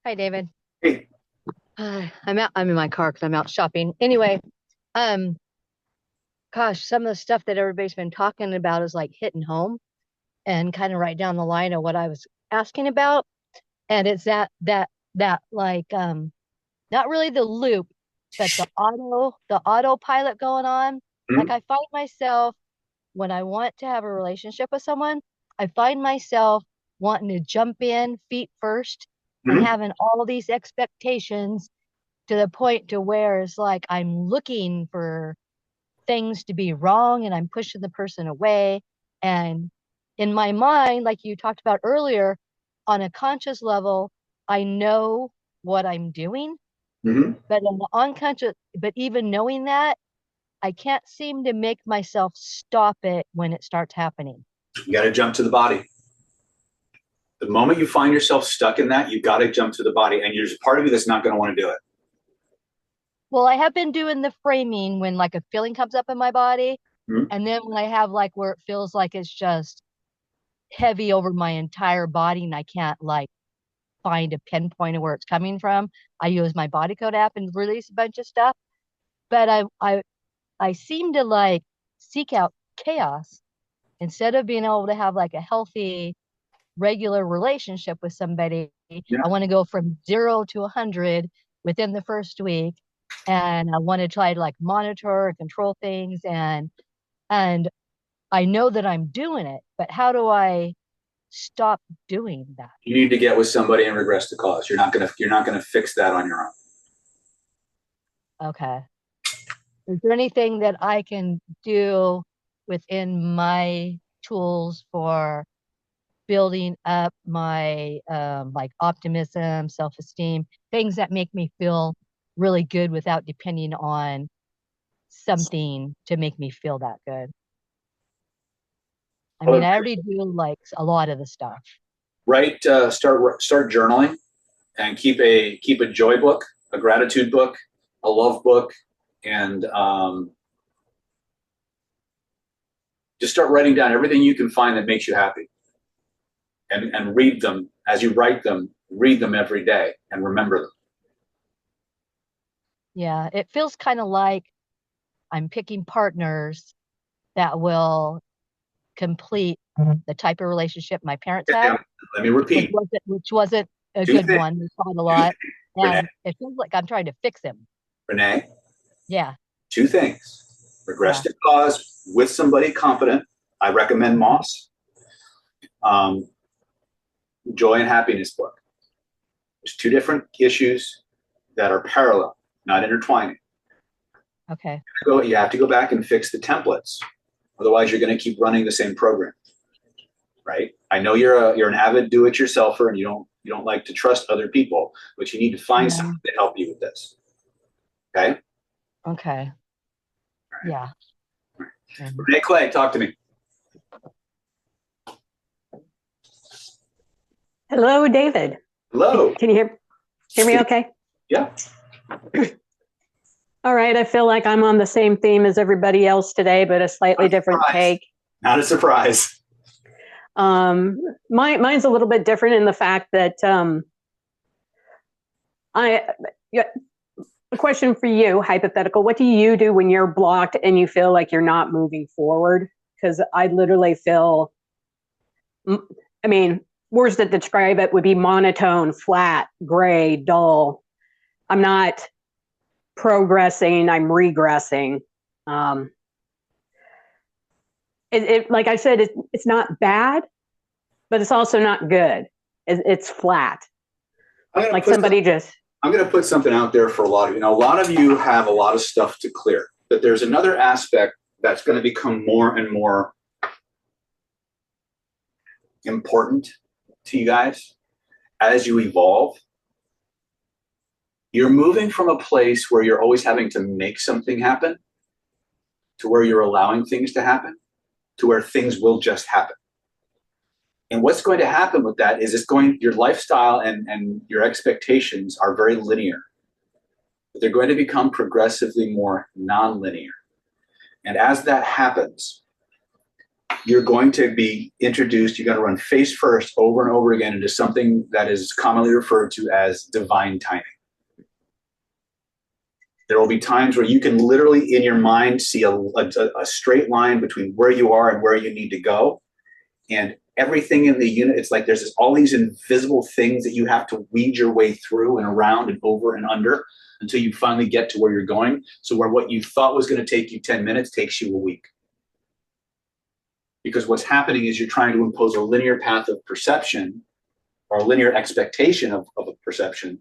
Hi, David. Hey. I'm in my car because I'm out shopping. Anyway, gosh, some of the stuff that everybody's been talking about is like hitting home and kind of right down the line of what I was asking about. And it's that like not really the loop, but the autopilot going on. Mm-hmm. Like I find myself when I want to have a relationship with someone, I find myself wanting to jump in feet first and having all these expectations to the point to where it's like I'm looking for things to be wrong and I'm pushing the person away. And in my mind, like you talked about earlier, on a conscious level, I know what I'm doing, but on the unconscious, but even knowing that, I can't seem to make myself stop it when it starts happening. You got to jump to the body. The moment you find yourself stuck in that, you got to jump to the body. And there's a part of you that's not going to want to do it. Well, I have been doing the framing when like a feeling comes up in my body. And then when I have like where it feels like it's just heavy over my entire body and I can't like find a pinpoint of where it's coming from, I use my body code app and release a bunch of stuff. But I seem to like seek out chaos instead of being able to have like a healthy, regular relationship with somebody. Yeah. I want to go from 0 to 100 within the first week. And I want to try to like monitor and control things. And I know that I'm doing it, but how do I stop doing that? You need to get with somebody and regress the cause. You're not gonna fix that on your own. Okay. Is there anything that I can do within my tools for building up my like optimism, self-esteem, things that make me feel really good without depending on something to make me feel that good? I mean, I already do like a lot of the stuff. Right. Start journaling and keep a joy book, a gratitude book, a love book, and just start writing down everything you can find that makes you happy. And read them as you write them. Read them every day and remember them. Yeah, it feels kind of like I'm picking partners that will complete the type of relationship my parents had. Let me repeat. Which wasn't a good one. We fought a lot. And it feels like I'm trying to fix him. Renee? Yeah. 2 things. Regress to cause with somebody competent. I recommend Moss. Joy and Happiness book. There's 2 different issues that are parallel, not intertwining. Okay. You have to go back and fix the templates. Otherwise, you're going to keep running the same program, right? I know you're an avid do-it-yourselfer and you don't like to trust other people, but you need to find someone to help you with this. Okay. Okay. Yeah. Renee Clay, talk to me. Hello, David. Hello. Can you hear me okay? Yeah. All right. I feel like I'm on the same theme as everybody else today, but a slightly different take. Not a surprise. Mine's a little bit different in the fact that yeah, a question for you, hypothetical. What do you do when you're blocked and you feel like you're not moving forward? Because I literally feel, I mean, words that describe it would be monotone, flat, gray, dull. I'm not progressing, I'm regressing. Like I said, it's not bad, but it's also not good. It's flat. Like somebody just. I'm going to put something out there for a lot of you. Now, a lot of you have a lot of stuff to clear, but there's another aspect that's going to become more and more important to you guys as you evolve. You're moving from a place where you're always having to make something happen to where you're allowing things to happen, to where things will just happen. And what's going to happen with that is your lifestyle and your expectations are very linear. But they're going to become progressively more non-linear. And as that happens, you're going to be introduced, you're going to run face first over and over again into something that is commonly referred to as divine timing. There will be times where you can literally in your mind see a straight line between where you are and where you need to go. And everything in the unit, it's like there's all these invisible things that you have to weed your way through and around and over and under until you finally get to where you're going. So where what you thought was going to take you 10 minutes takes you a week. Because what's happening is you're trying to impose a linear path of perception or a linear expectation of a perception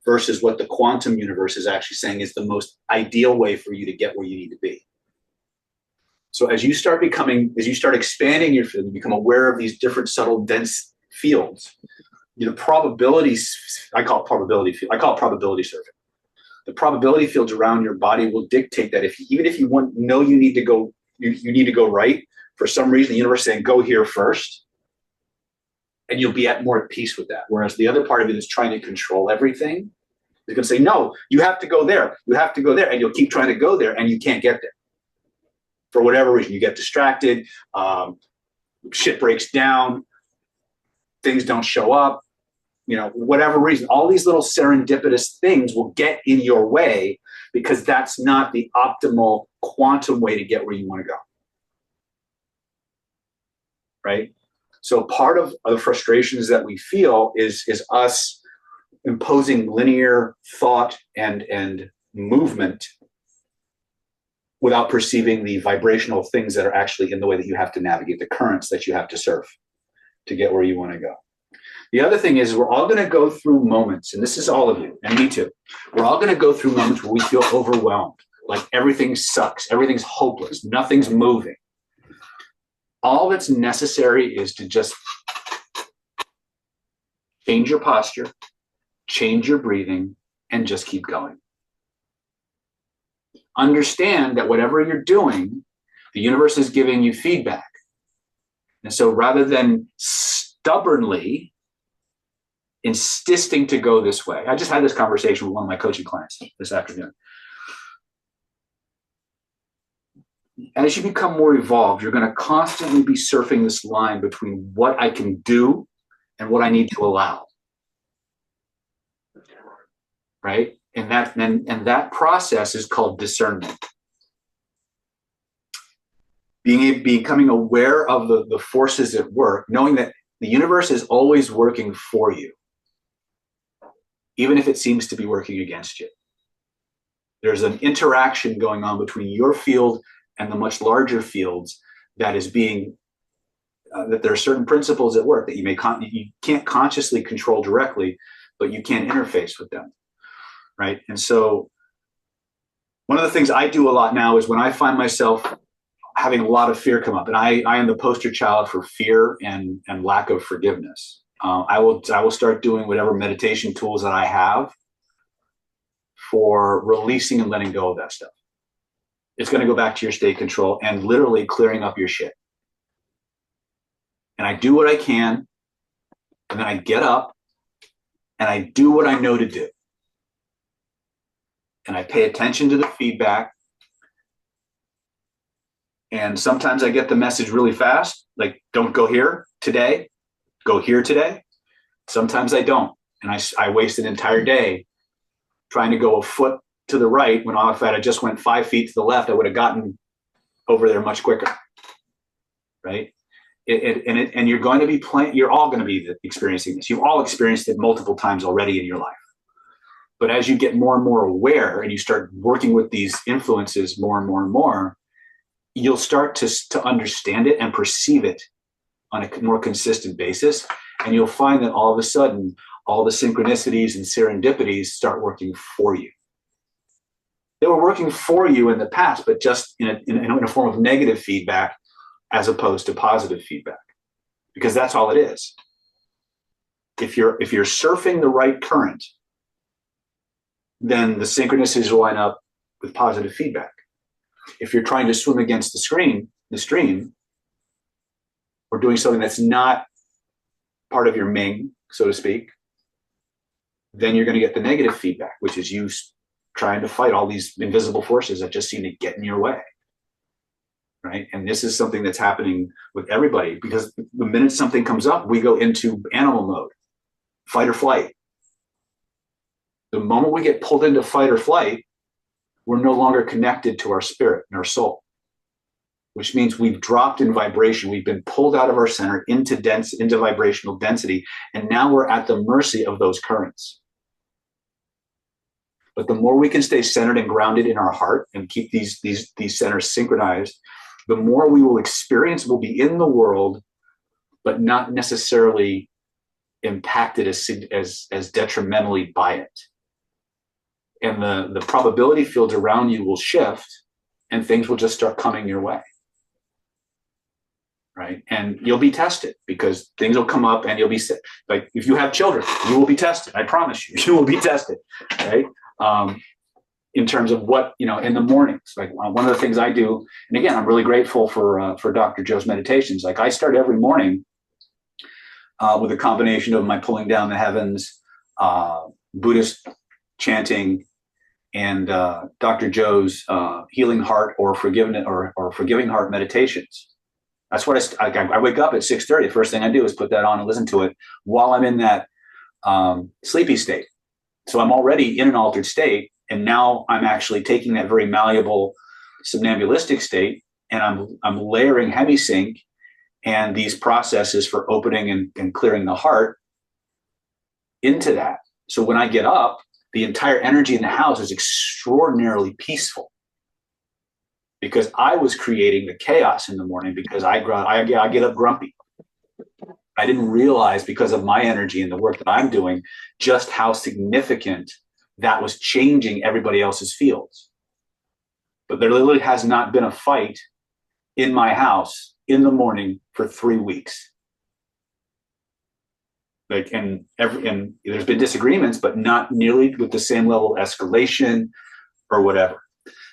versus what the quantum universe is actually saying is the most ideal way for you to get where you need to be. So as you start expanding your field, you become aware of these different subtle, dense fields. The probabilities, I call it probability field. I call it probability surfing. The probability fields around your body will dictate that even if you know you need to go, you need to go right. For some reason, the universe is saying go here first, and you'll be more at peace with that. Whereas the other part of it is trying to control everything. It's going to say no, you have to go there. You have to go there, and you'll keep trying to go there, and you can't get there. For whatever reason, you get distracted, shit breaks down, things don't show up, whatever reason. All these little serendipitous things will get in your way because that's not the optimal quantum way to get where you want to go. Right? So part of the frustrations that we feel is us imposing linear thought and movement without perceiving the vibrational things that are actually in the way that you have to navigate, the currents that you have to surf to get where you want to go. The other thing is we're all going to go through moments, and this is all of you, and me too. We're all going to go through moments where we feel overwhelmed, like everything sucks, everything's hopeless, nothing's moving. All that's necessary is to just change your posture, change your breathing, and just keep going. Understand that whatever you're doing, the universe is giving you feedback. And so rather than stubbornly insisting to go this way, I just had this conversation with one of my coaching clients this afternoon. As you become more evolved, you're going to constantly be surfing this line between what I can do and what I need to allow. Right? And that process is called discernment. Becoming aware of the forces at work, knowing that the universe is always working for you, even if it seems to be working against you. There's an interaction going on between your field and the much larger fields that is being, that there are certain principles at work that you can't consciously control directly, but you can interface with them. Right. And so one of the things I do a lot now is when I find myself having a lot of fear come up, and I am the poster child for fear and lack of forgiveness. I will start doing whatever meditation tools that I have for releasing and letting go of that stuff. It's going to go back to your state control and literally clearing up your shit. And I do what I can, and then I get up and I do what I know to do. And I pay attention to the feedback. And sometimes I get the message really fast, like, don't go here today, go here today. Sometimes I don't. And I waste an entire day trying to go a foot to the right when if I just went 5 feet to the left, I would have gotten over there much quicker, right? And you're going to be you're all going to be experiencing this. You've all experienced it multiple times already in your life. But as you get more and more aware and you start working with these influences more and more and more, you'll start to understand it and perceive it on a more consistent basis. And you'll find that all of a sudden, all the synchronicities and serendipities start working for you. They were working for you in the past, but just in a form of negative feedback as opposed to positive feedback, because that's all it is. If you're surfing the right current, then the synchronicities will line up with positive feedback. If you're trying to swim against the stream, or doing something that's not part of your Ming, so to speak, then you're going to get the negative feedback, which is you trying to fight all these invisible forces that just seem to get in your way, right? And this is something that's happening with everybody, because the minute something comes up, we go into animal mode, fight or flight. The moment we get pulled into fight or flight, we're no longer connected to our spirit and our soul, which means we've dropped in vibration. We've been pulled out of our center into vibrational density, and now we're at the mercy of those currents. But the more we can stay centered and grounded in our heart and keep these centers synchronized, the more we will experience. We'll be in the world, but not necessarily impacted as detrimentally by it. And the probability fields around you will shift, and things will just start coming your way. Right? And you'll be tested, because things will come up and you'll be sick. Like if you have children, you will be tested. I promise you, you will be tested. Right? In terms of what, in the mornings, like one of the things I do, and again, I'm really grateful for Dr. Joe's meditations. Like I start every morning with a combination of my pulling down the heavens, Buddhist chanting, and Dr. Joe's healing heart or forgiveness or forgiving heart meditations. That's what I wake up at 6:30. The first thing I do is put that on and listen to it while I'm in that sleepy state. So I'm already in an altered state, and now I'm actually taking that very malleable somnambulistic state, and I'm layering hemisync and these processes for opening and clearing the heart into that. So when I get up, the entire energy in the house is extraordinarily peaceful, because I was creating the chaos in the morning, because I get up grumpy. I didn't realize, because of my energy and the work that I'm doing, just how significant that was changing everybody else's fields. But there literally has not been a fight in my house in the morning for 3 weeks. Like, and there's been disagreements, but not nearly with the same level of escalation or whatever.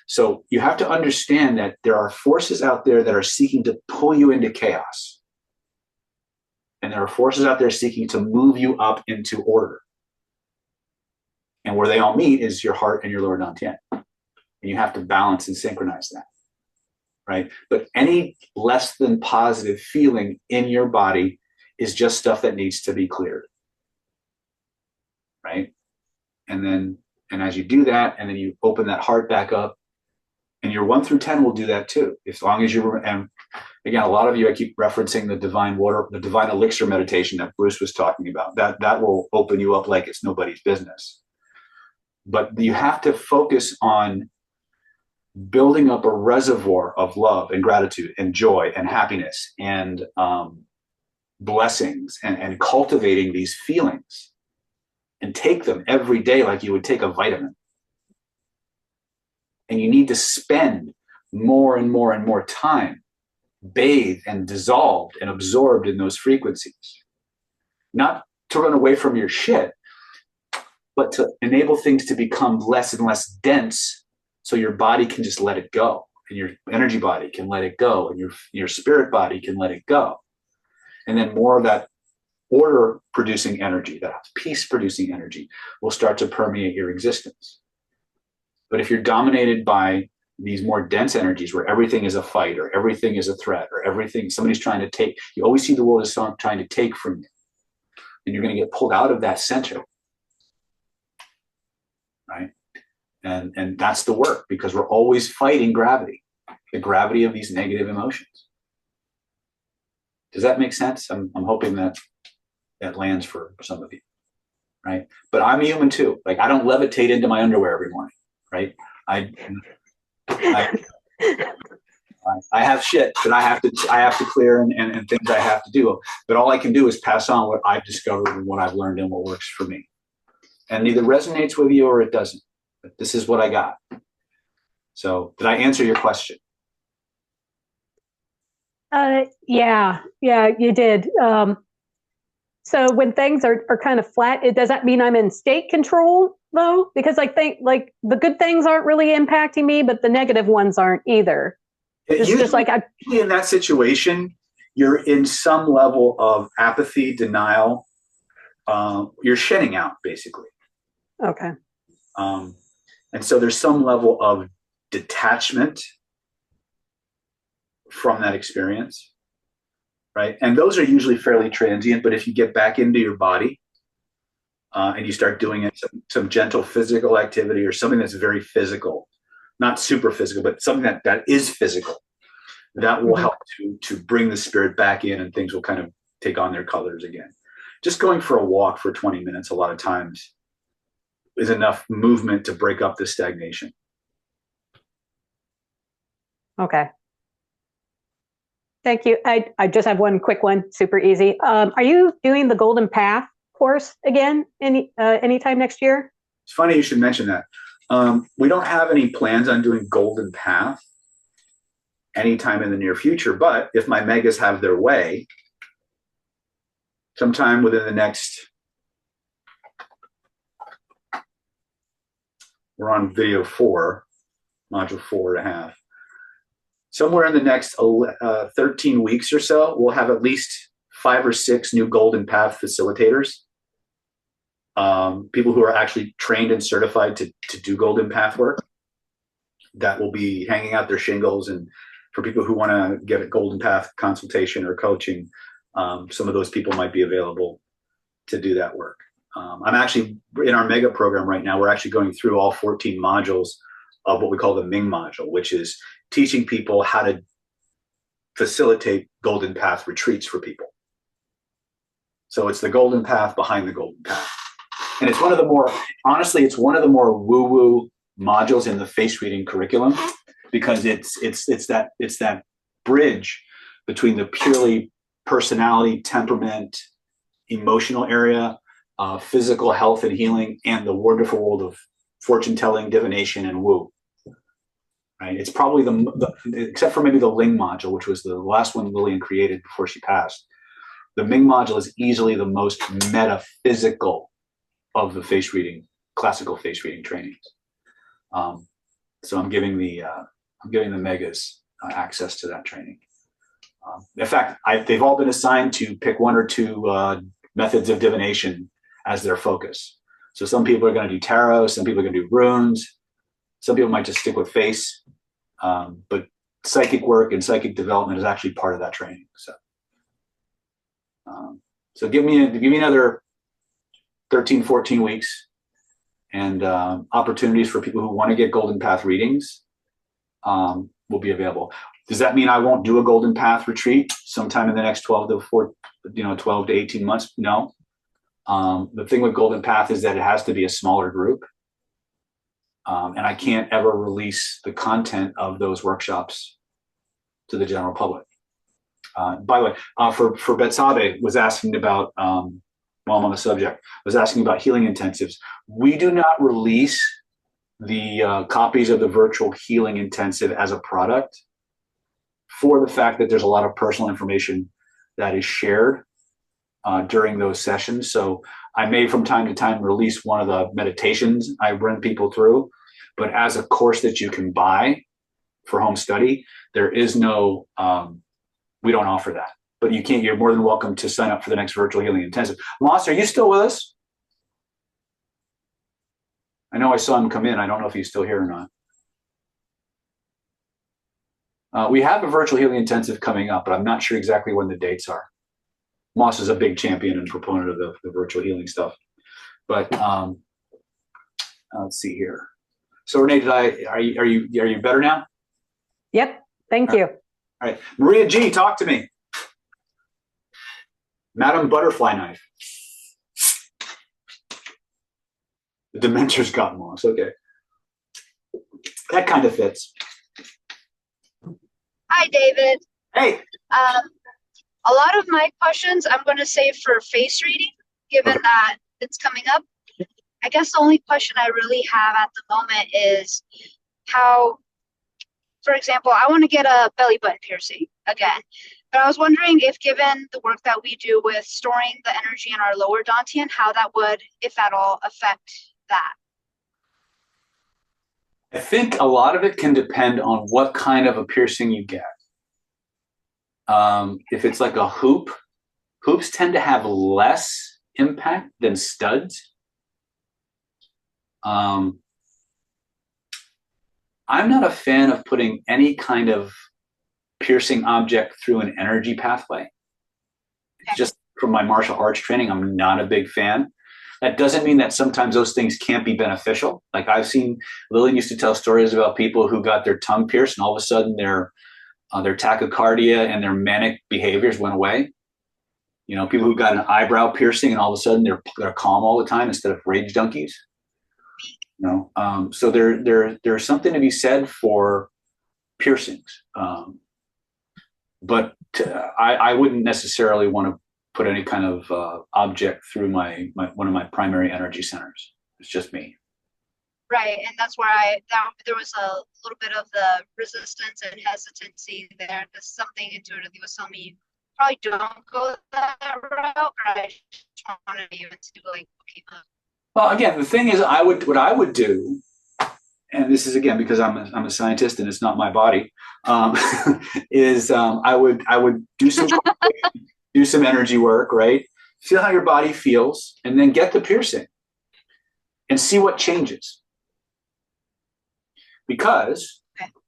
So you have to understand that there are forces out there that are seeking to pull you into chaos. And there are forces out there seeking to move you up into order. And where they all meet is your heart and your lower dantian. And you have to balance and synchronize that, right? But any less than positive feeling in your body is just stuff that needs to be cleared, right? And as you do that, and then you open that heart back up, and your 1 through 10 will do that too. As long as you, and again, a lot of you, I keep referencing the divine water, the divine elixir meditation that Bruce was talking about. That will open you up like it's nobody's business. But you have to focus on building up a reservoir of love and gratitude and joy and happiness and blessings, and cultivating these feelings, and take them every day like you would take a vitamin. And you need to spend more and more and more time bathed and dissolved and absorbed in those frequencies. Not to run away from your shit, but to enable things to become less and less dense, so your body can just let it go, and your energy body can let it go, and your spirit body can let it go. And then more of that order producing energy, that peace producing energy, will start to permeate your existence. But if you're dominated by these more dense energies where everything is a fight or everything is a threat or everything, somebody's trying to take, you always see the world as someone trying to take from you. And you're going to get pulled out of that center. Right? And that's the work, because we're always fighting gravity, the gravity of these negative emotions. Does that make sense? I'm hoping that lands for some of you. Right? But I'm human too. Like, I don't levitate into my underwear every morning. Right? I have shit that I have to clear and things I have to do. But all I can do is pass on what I've discovered and what I've learned and what works for me. And either resonates with you or it doesn't. But this is what I got. So did I answer your question? Yeah, you did. So when things are kind of flat, does that mean I'm in state control though? Because like the good things aren't really impacting me, but the negative ones aren't either. It's just like usually in that situation, you're in some level of apathy, denial. You're shedding out, basically. Okay. And so there's some level of detachment from that experience, right? And those are usually fairly transient, but if you get back into your body and you start doing it, some gentle physical activity or something that's very physical, not super physical, but something that is physical, that will help to bring the spirit back in, and things will kind of take on their colors again. Just going for a walk for 20 minutes a lot of times is enough movement to break up the stagnation. Okay. Thank you. I just have one quick one, super easy. Are you doing the Golden Path course again anytime next year? It's funny you should mention that. We don't have any plans on doing Golden Path anytime in the near future, but if my megas have their way, sometime within the next, we're on video 4, module 4.5. Somewhere in the next 13 weeks or so, we'll have at least 5 or 6 new Golden Path facilitators. People who are actually trained and certified to do Golden Path work, that will be hanging out their shingles. And for people who want to get a Golden Path consultation or coaching, some of those people might be available to do that work. I'm actually in our mega program right now. We're actually going through all 14 modules of what we call the Ming module, which is teaching people how to facilitate Golden Path retreats for people. So it's the Golden Path behind the Golden Path. And it's one of the more, honestly, it's one of the more woo-woo modules in the face reading curriculum, because it's that bridge between the purely personality, temperament, emotional area, physical health and healing, and the wonderful world of fortune telling, divination, and woo. Right? It's probably the except for maybe the Ling module, which was the last one Lillian created before she passed. The Ming module is easily the most metaphysical of the face reading, classical face reading trainings. So I'm giving the megas access to that training. In fact, they've all been assigned to pick 1 or 2 methods of divination as their focus. So some people are going to do tarot, some people are going to do runes, some people might just stick with face. But psychic work and psychic development is actually part of that training. So give me another 13, 14 weeks, and opportunities for people who want to get Golden Path readings will be available. Does that mean I won't do a Golden Path retreat sometime in the next 12 to 18 months? No. The thing with Golden Path is that it has to be a smaller group. And I can't ever release the content of those workshops to the general public. By the way, for Betsabe was asking about, while I'm on the subject, was asking about healing intensives. We do not release the copies of the virtual healing intensive as a product, for the fact that there's a lot of personal information that is shared during those sessions. So I may from time to time release one of the meditations I run people through, but as a course that you can buy for home study, there is no, we don't offer that. But you're more than welcome to sign up for the next virtual healing intensive. Moss, are you still with us? I know I saw him come in. I don't know if he's still here or not. We have a virtual healing intensive coming up, but I'm not sure exactly when the dates are. Moss is a big champion and proponent of the virtual healing stuff. But let's see here. So Renee, are you better now? Yep. Thank you. All right. Maria G, talk to me. Madam Butterfly Knife. The Dementor's got Moss. Okay. That kind of fits. Hi, David. Hey. A lot of my questions I'm going to save for face reading, given that it's coming up. I guess the only question I really have at the moment is how, for example, I want to get a belly button piercing again. But I was wondering if, given the work that we do with storing the energy in our lower dantian, how that would, if at all, affect that. I think a lot of it can depend on what kind of a piercing you get. If it's like a hoop, hoops tend to have less impact than studs. I'm not a fan of putting any kind of piercing object through an energy pathway. Just from my martial arts training, I'm not a big fan. That doesn't mean that sometimes those things can't be beneficial. Like I've seen, Lillian used to tell stories about people who got their tongue pierced and all of a sudden their tachycardia and their manic behaviors went away. You know, people who got an eyebrow piercing and all of a sudden they're calm all the time instead of rage junkies. You know, so there's something to be said for piercings. But I wouldn't necessarily want to put any kind of object through my one of my primary energy centers. It's just me. Right, and that's where there was a little bit of the resistance and hesitancy there, because something intuitively was telling me you probably don't go that route, but I just wanted you to like, okay. Well, again, the thing is, what I would do, and this is again because I'm a scientist and it's not my body, is I would do some energy work, right? Feel how your body feels, and then get the piercing and see what changes. Because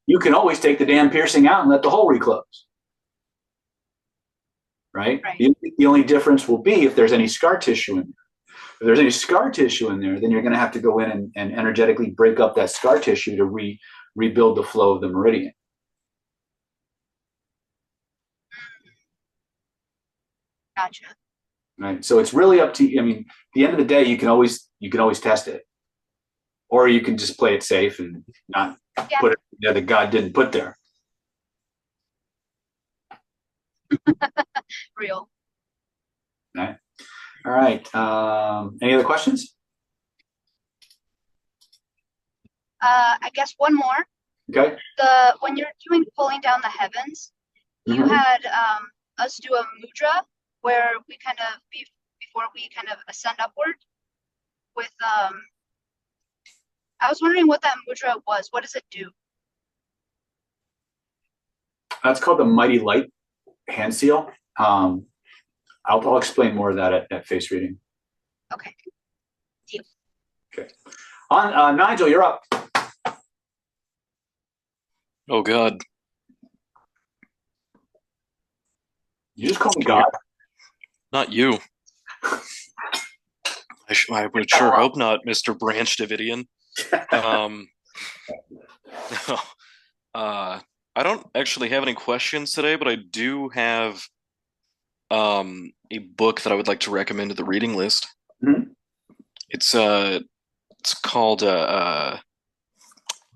you can always take the damn piercing out and let the hole reclose. Right? The only difference will be if there's any scar tissue in there. If there's any scar tissue in there, then you're going to have to go in and energetically break up that scar tissue to rebuild the flow of the meridian. Gotcha. Right. So it's really up to you. I mean, at the end of the day, you can always test it. Or you can just play it safe and not put it there that God didn't put there. Real. Right. All right. Any other questions? I guess one more. Okay. When you're doing pulling down the heavens, you had us do a mudra where we kind of before we kind of ascend upward with I was wondering what that mudra was. What does it do? That's called the Mighty Light hand seal. I'll explain more of that at face reading. Okay. Deal. Okay. On Nigel, you're up. Oh God. You just call me God. Not you. I would sure hope not, Mr. Branch Davidian. I don't actually have any questions today, but I do have a book that I would like to recommend to the reading list. Mm-hmm. It's called I'm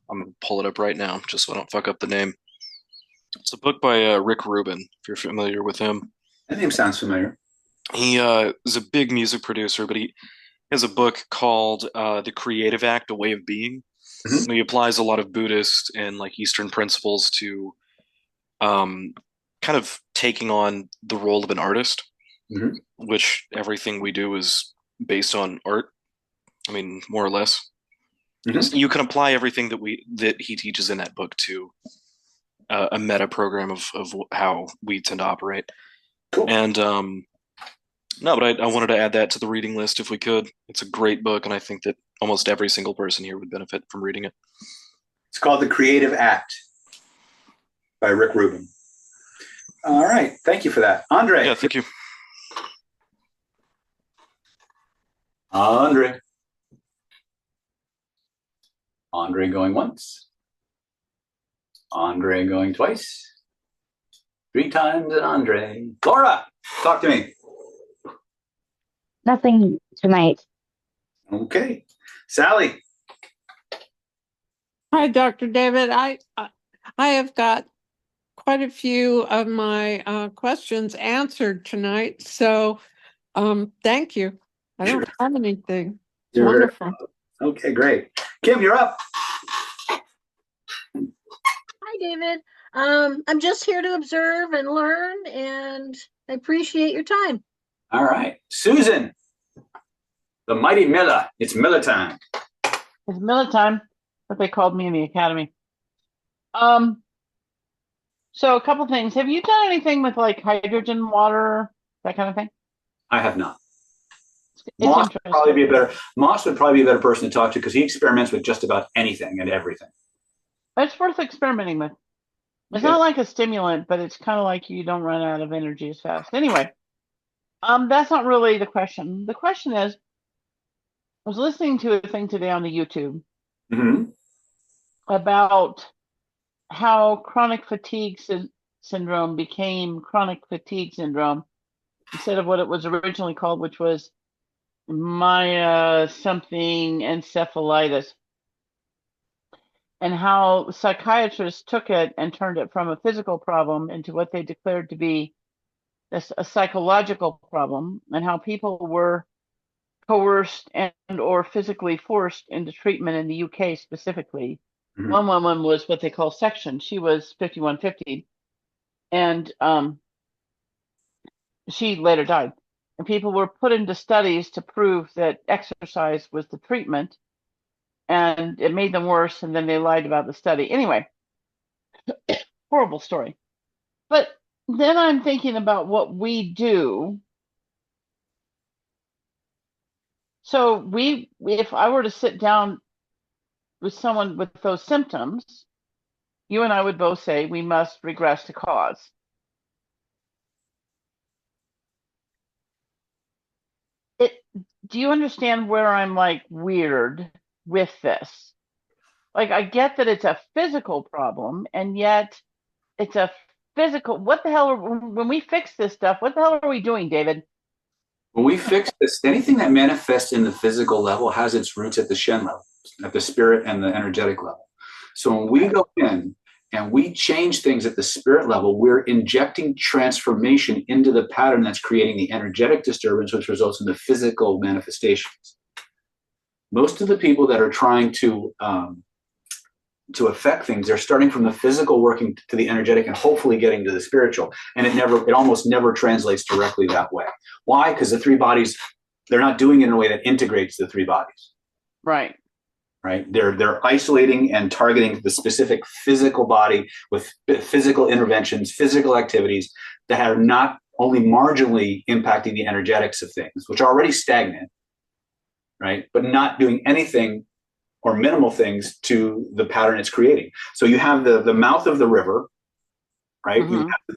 gonna pull it up right now just so I don't fuck up the name. It's a book by Rick Rubin, if you're familiar with him. That name sounds familiar. He is a big music producer, but he has a book called The Creative Act, A Way of Being. Mm-hmm. He applies a lot of Buddhist and like Eastern principles to kind of taking on the role of an artist, mm-hmm. which everything we do is based on art. I mean, more or less. Mm-hmm. You can apply everything that he teaches in that book to a meta program of how we tend to operate. Cool. And no, but I wanted to add that to the reading list if we could. It's a great book, and I think that almost every single person here would benefit from reading it. It's called The Creative Act. by Rick Rubin. All right. Thank you for that. Andre. Yeah, thank you. Andre. Andre going once. Andre going twice. 3 times an Andre. Laura, talk to me. Nothing tonight. Okay. Sally. Hi, Dr. David. I have got quite a few of my questions answered tonight, so thank you. I don't have anything. It's wonderful. Okay, great. Kim, you're up. Hi, David. I'm just here to observe and learn, and I appreciate your time. All right. Susan, the mighty Miller. It's Miller time. It's Miller time, what they called me in the academy. So a couple things. Have you done anything with like hydrogen, water, that kind of thing? I have not. It's Moss would probably be a better person to talk to because he experiments with just about anything and everything. It's worth experimenting with. It's not like a stimulant, but it's kind of like you don't run out of energy as fast. Anyway, that's not really the question. The question is, I was listening to a thing today on the YouTube about how chronic fatigue syndrome became chronic fatigue syndrome instead of what it was originally called, which was something encephalitis, and how psychiatrists took it and turned it from a physical problem into what they declared to be a psychological problem, and how people were coerced and or physically forced into treatment in the UK specifically. One woman was what they call section. She was 5150, and she later died. And people were put into studies to prove that exercise was the treatment, and it made them worse, and then they lied about the study. Anyway, horrible story. But then I'm thinking about what we do. So if I were to sit down with someone with those symptoms, you and I would both say we must regress to cause. Do you understand where I'm like weird with this? Like, I get that it's a physical problem, and yet it's a physical. What the hell when we fix this stuff, what the hell are we doing, David? When we fix this, anything that manifests in the physical level has its roots at the Shen level, at the spirit and the energetic level. So when we go in and we change things at the spirit level, we're injecting transformation into the pattern that's creating the energetic disturbance, which results in the physical manifestations. Most of the people that are trying to affect things, they're starting from the physical, working to the energetic, and hopefully getting to the spiritual. And it almost never translates directly that way. Why? Because the 3 bodies, they're not doing it in a way that integrates the 3 bodies. Right. Right. They're isolating and targeting the specific physical body with physical interventions, physical activities that are not only marginally impacting the energetics of things, which are already stagnant, right? But not doing anything or minimal things to the pattern it's creating. So you have the mouth of the river, right? You have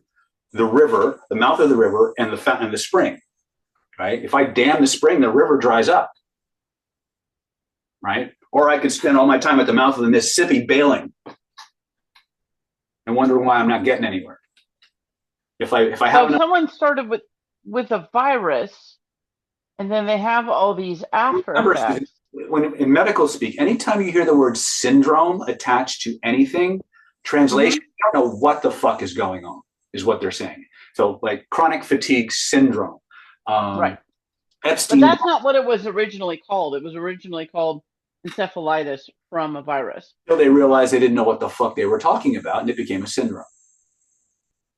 the river, the mouth of the river, and the fountain, and the spring, right? If I dam the spring, the river dries up, right? Or I could spend all my time at the mouth of the Mississippi bailing and wondering why I'm not getting anywhere. If someone started with a virus, and then they have all these after effects. When in medical speak, anytime you hear the word syndrome attached to anything, translation, I don't know what the fuck is going on, is what they're saying. So like chronic fatigue syndrome. Right. Epstein. But that's not what it was originally called. It was originally called encephalitis from a virus. So they realized they didn't know what the fuck they were talking about, and it became a syndrome.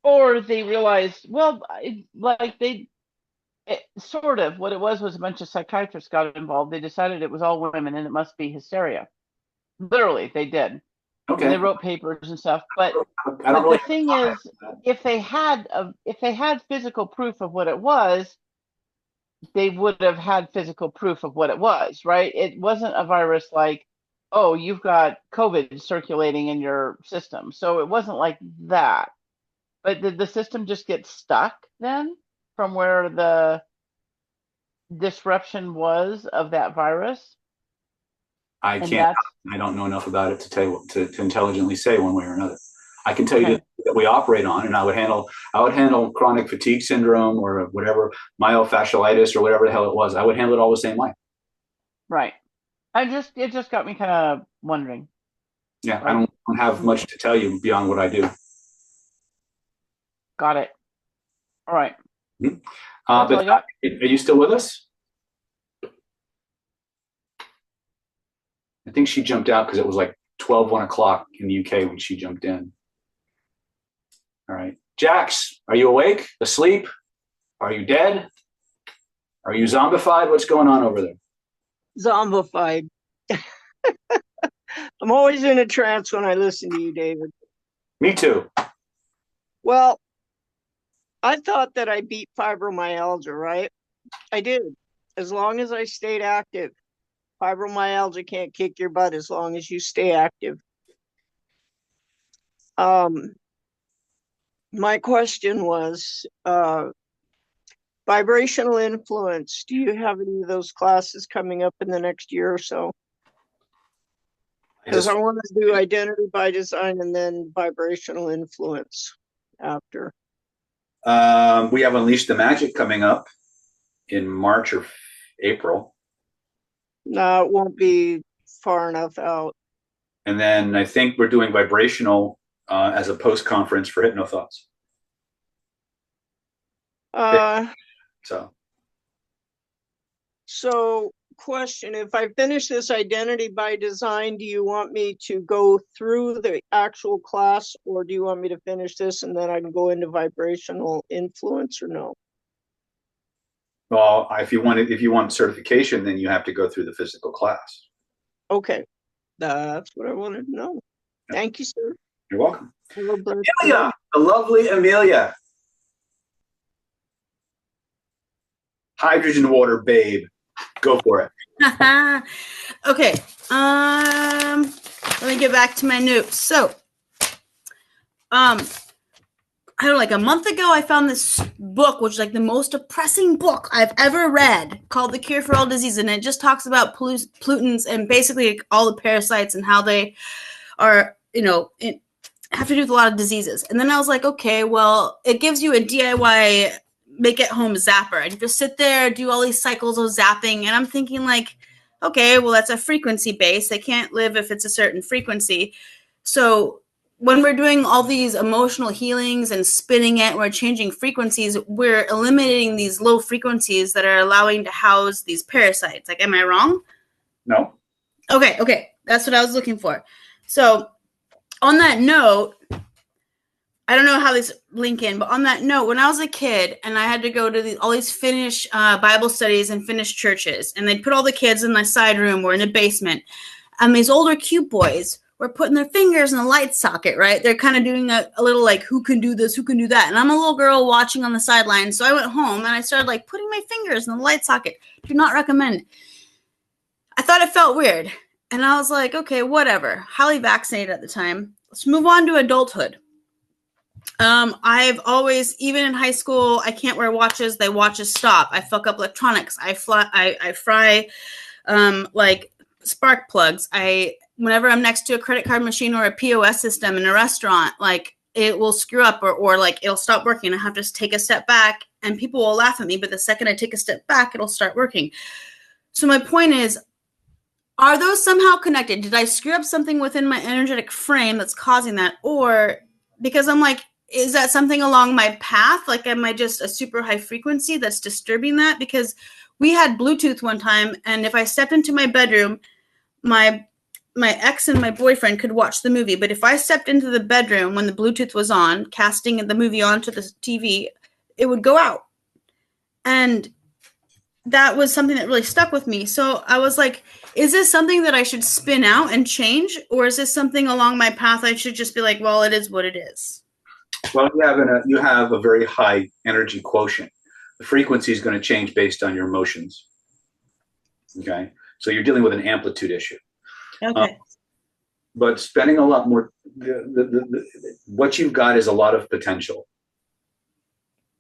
Or they realized, well, sort of what it was a bunch of psychiatrists got involved. They decided it was all women and it must be hysteria. Literally, they did. Okay. And they wrote papers and stuff. But the thing is, if they had physical proof of what it was, they would have had physical proof of what it was, right? It wasn't a virus like oh, you've got COVID circulating in your system. So it wasn't like that. But did the system just get stuck then from where the disruption was of that virus? I don't know enough about it to tell you to intelligently say one way or another. I can tell you that we operate on, and I would handle chronic fatigue syndrome or whatever, myofasciitis or whatever the hell it was. I would handle it all the same way. Right. It just got me kind of wondering. Yeah, I don't have much to tell you beyond what I do. Got it. All right. But are you still with us? I think she jumped out because it was like 1 o'clock in the UK when she jumped in. All right. Jax, are you awake? Asleep? Are you dead? Are you zombified? What's going on over there? Zombified. I'm always in a trance when I listen to you, David. Me too. Well, I thought that I beat fibromyalgia, right? I did. As long as I stayed active. Fibromyalgia can't kick your butt as long as you stay active. My question was, vibrational influence. Do you have any of those classes coming up in the next year or so? Because I want to do identity by design and then vibrational influence after. We have Unleash the Magic coming up in March or April. No, it won't be far enough out. And then I think we're doing Vibrational as a post-conference for HypnoThoughts. So question, if I finish this identity by design, do you want me to go through the actual class, or do you want me to finish this and then I can go into vibrational influence, or no? Well, if you want certification, then you have to go through the physical class. Okay. That's what I wanted to know. Thank you, sir. You're welcome. Amelia, the lovely Amelia. Hydrogen water, babe. Go for it. Okay. Let me get back to my notes. So, I don't know, like a month ago, I found this book, which is like the most depressing book I've ever read, called The Cure for All Disease. And it just talks about pollutants and basically all the parasites and how they are, have to do with a lot of diseases. And then I was like, okay, well, it gives you a DIY make-at-home zapper. And you just sit there, do all these cycles of zapping. And I'm thinking like, okay, well, that's a frequency base. They can't live if it's a certain frequency. So when we're doing all these emotional healings and spinning it, we're changing frequencies, we're eliminating these low frequencies that are allowing to house these parasites. Like, am I wrong? No. Okay. That's what I was looking for. So on that note, I don't know how these link in, but on that note, when I was a kid and I had to go to all these Finnish Bible studies in Finnish churches, and they'd put all the kids in the side room or in the basement, and these older cute boys were putting their fingers in the light socket, right? They're kind of doing a little like, who can do this, who can do that? And I'm a little girl watching on the sidelines, so I went home and I started like putting my fingers in the light socket. Do not recommend. I thought it felt weird, and I was like, okay, whatever. Highly vaccinated at the time. Let's move on to adulthood. I've always, even in high school, I can't wear watches. The watches stop. I fuck up electronics. I fry like spark plugs. Whenever I'm next to a credit card machine or a POS system in a restaurant, like it will screw up or like it'll stop working. I have to take a step back and people will laugh at me. But the second I take a step back, it'll start working. So my point is, are those somehow connected? Did I screw up something within my energetic frame that's causing that? Or because I'm like, is that something along my path? Like, am I just a super high frequency that's disturbing that? Because we had Bluetooth one time, and if I stepped into my bedroom, my ex and my boyfriend could watch the movie. But if I stepped into the bedroom when the Bluetooth was on, casting the movie onto the TV, it would go out. And that was something that really stuck with me. So I was like, is this something that I should spin out and change? Or is this something along my path I should just be like, well, it is what it is? Well, you have a very high energy quotient. The frequency is going to change based on your emotions. Okay, so you're dealing with an amplitude issue. Okay. But spending a lot more, what you've got is a lot of potential.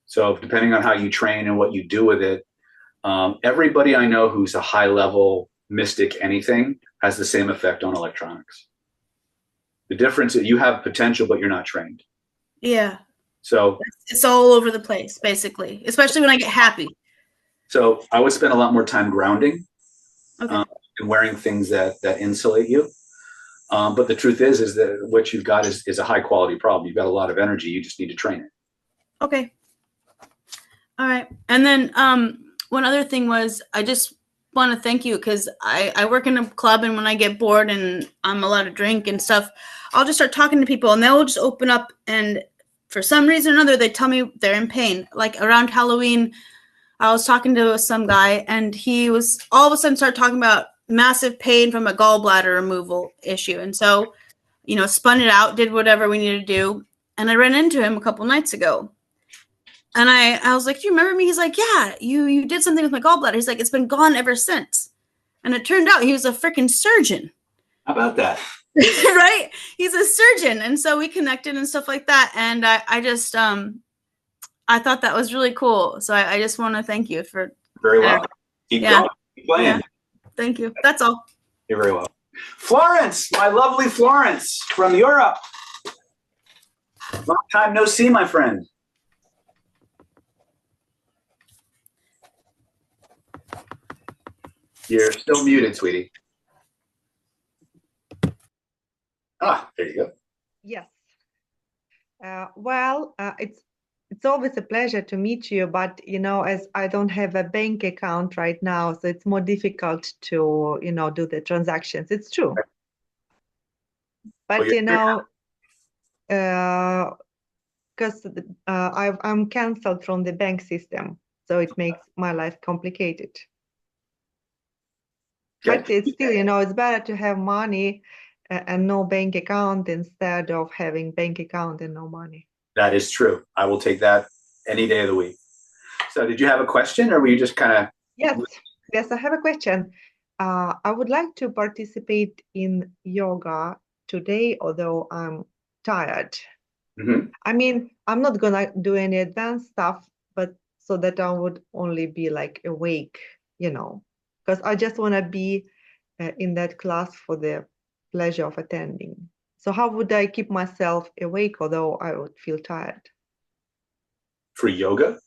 So depending on how you train and what you do with it, everybody I know who's a high level mystic anything has the same effect on electronics. The difference is you have potential, but you're not trained. Yeah. So it's all over the place, basically, especially when I get happy. So I would spend a lot more time grounding, Okay. and wearing things that insulate you. But the truth is that what you've got is a high quality problem. You've got a lot of energy. You just need to train it. Okay. All right. And then one other thing was I just want to thank you because I work in a club, and when I get bored and I'm allowed to drink and stuff, I'll just start talking to people, and they'll just open up, and for some reason or another, they tell me they're in pain. Like around Halloween, I was talking to some guy, and he was all of a sudden started talking about massive pain from a gallbladder removal issue. And so, spun it out, did whatever we needed to do. And I ran into him a couple nights ago. And I was like, do you remember me? He's like, yeah, you did something with my gallbladder. He's like, it's been gone ever since. And it turned out he was a freaking surgeon. How about that? Right? He's a surgeon. And so we connected and stuff like that. And I just, I thought that was really cool. So I just want to thank you for. Very well. Keep going. Keep playing. Yeah. Thank you. That's all. You're very well. Florence, my lovely Florence from Europe. Long time no see, my friend. You're still muted, sweetie. Ah, there you go. Yes. Well, it's always a pleasure to meet you, but as I don't have a bank account right now, so it's more difficult to do the transactions. It's true. But because I'm canceled from the bank system, so it makes my life complicated. But it's still, it's better to have money and no bank account instead of having bank account and no money. That is true. I will take that any day of the week. So did you have a question, or were you just kind of? Yes, I have a question. I would like to participate in yoga today, although I'm tired. Mm-hmm. I mean, I'm not gonna do any advanced stuff, but so that I would only be like awake, because I just want to be in that class for the pleasure of attending. So how would I keep myself awake, although I would feel tired? For yoga?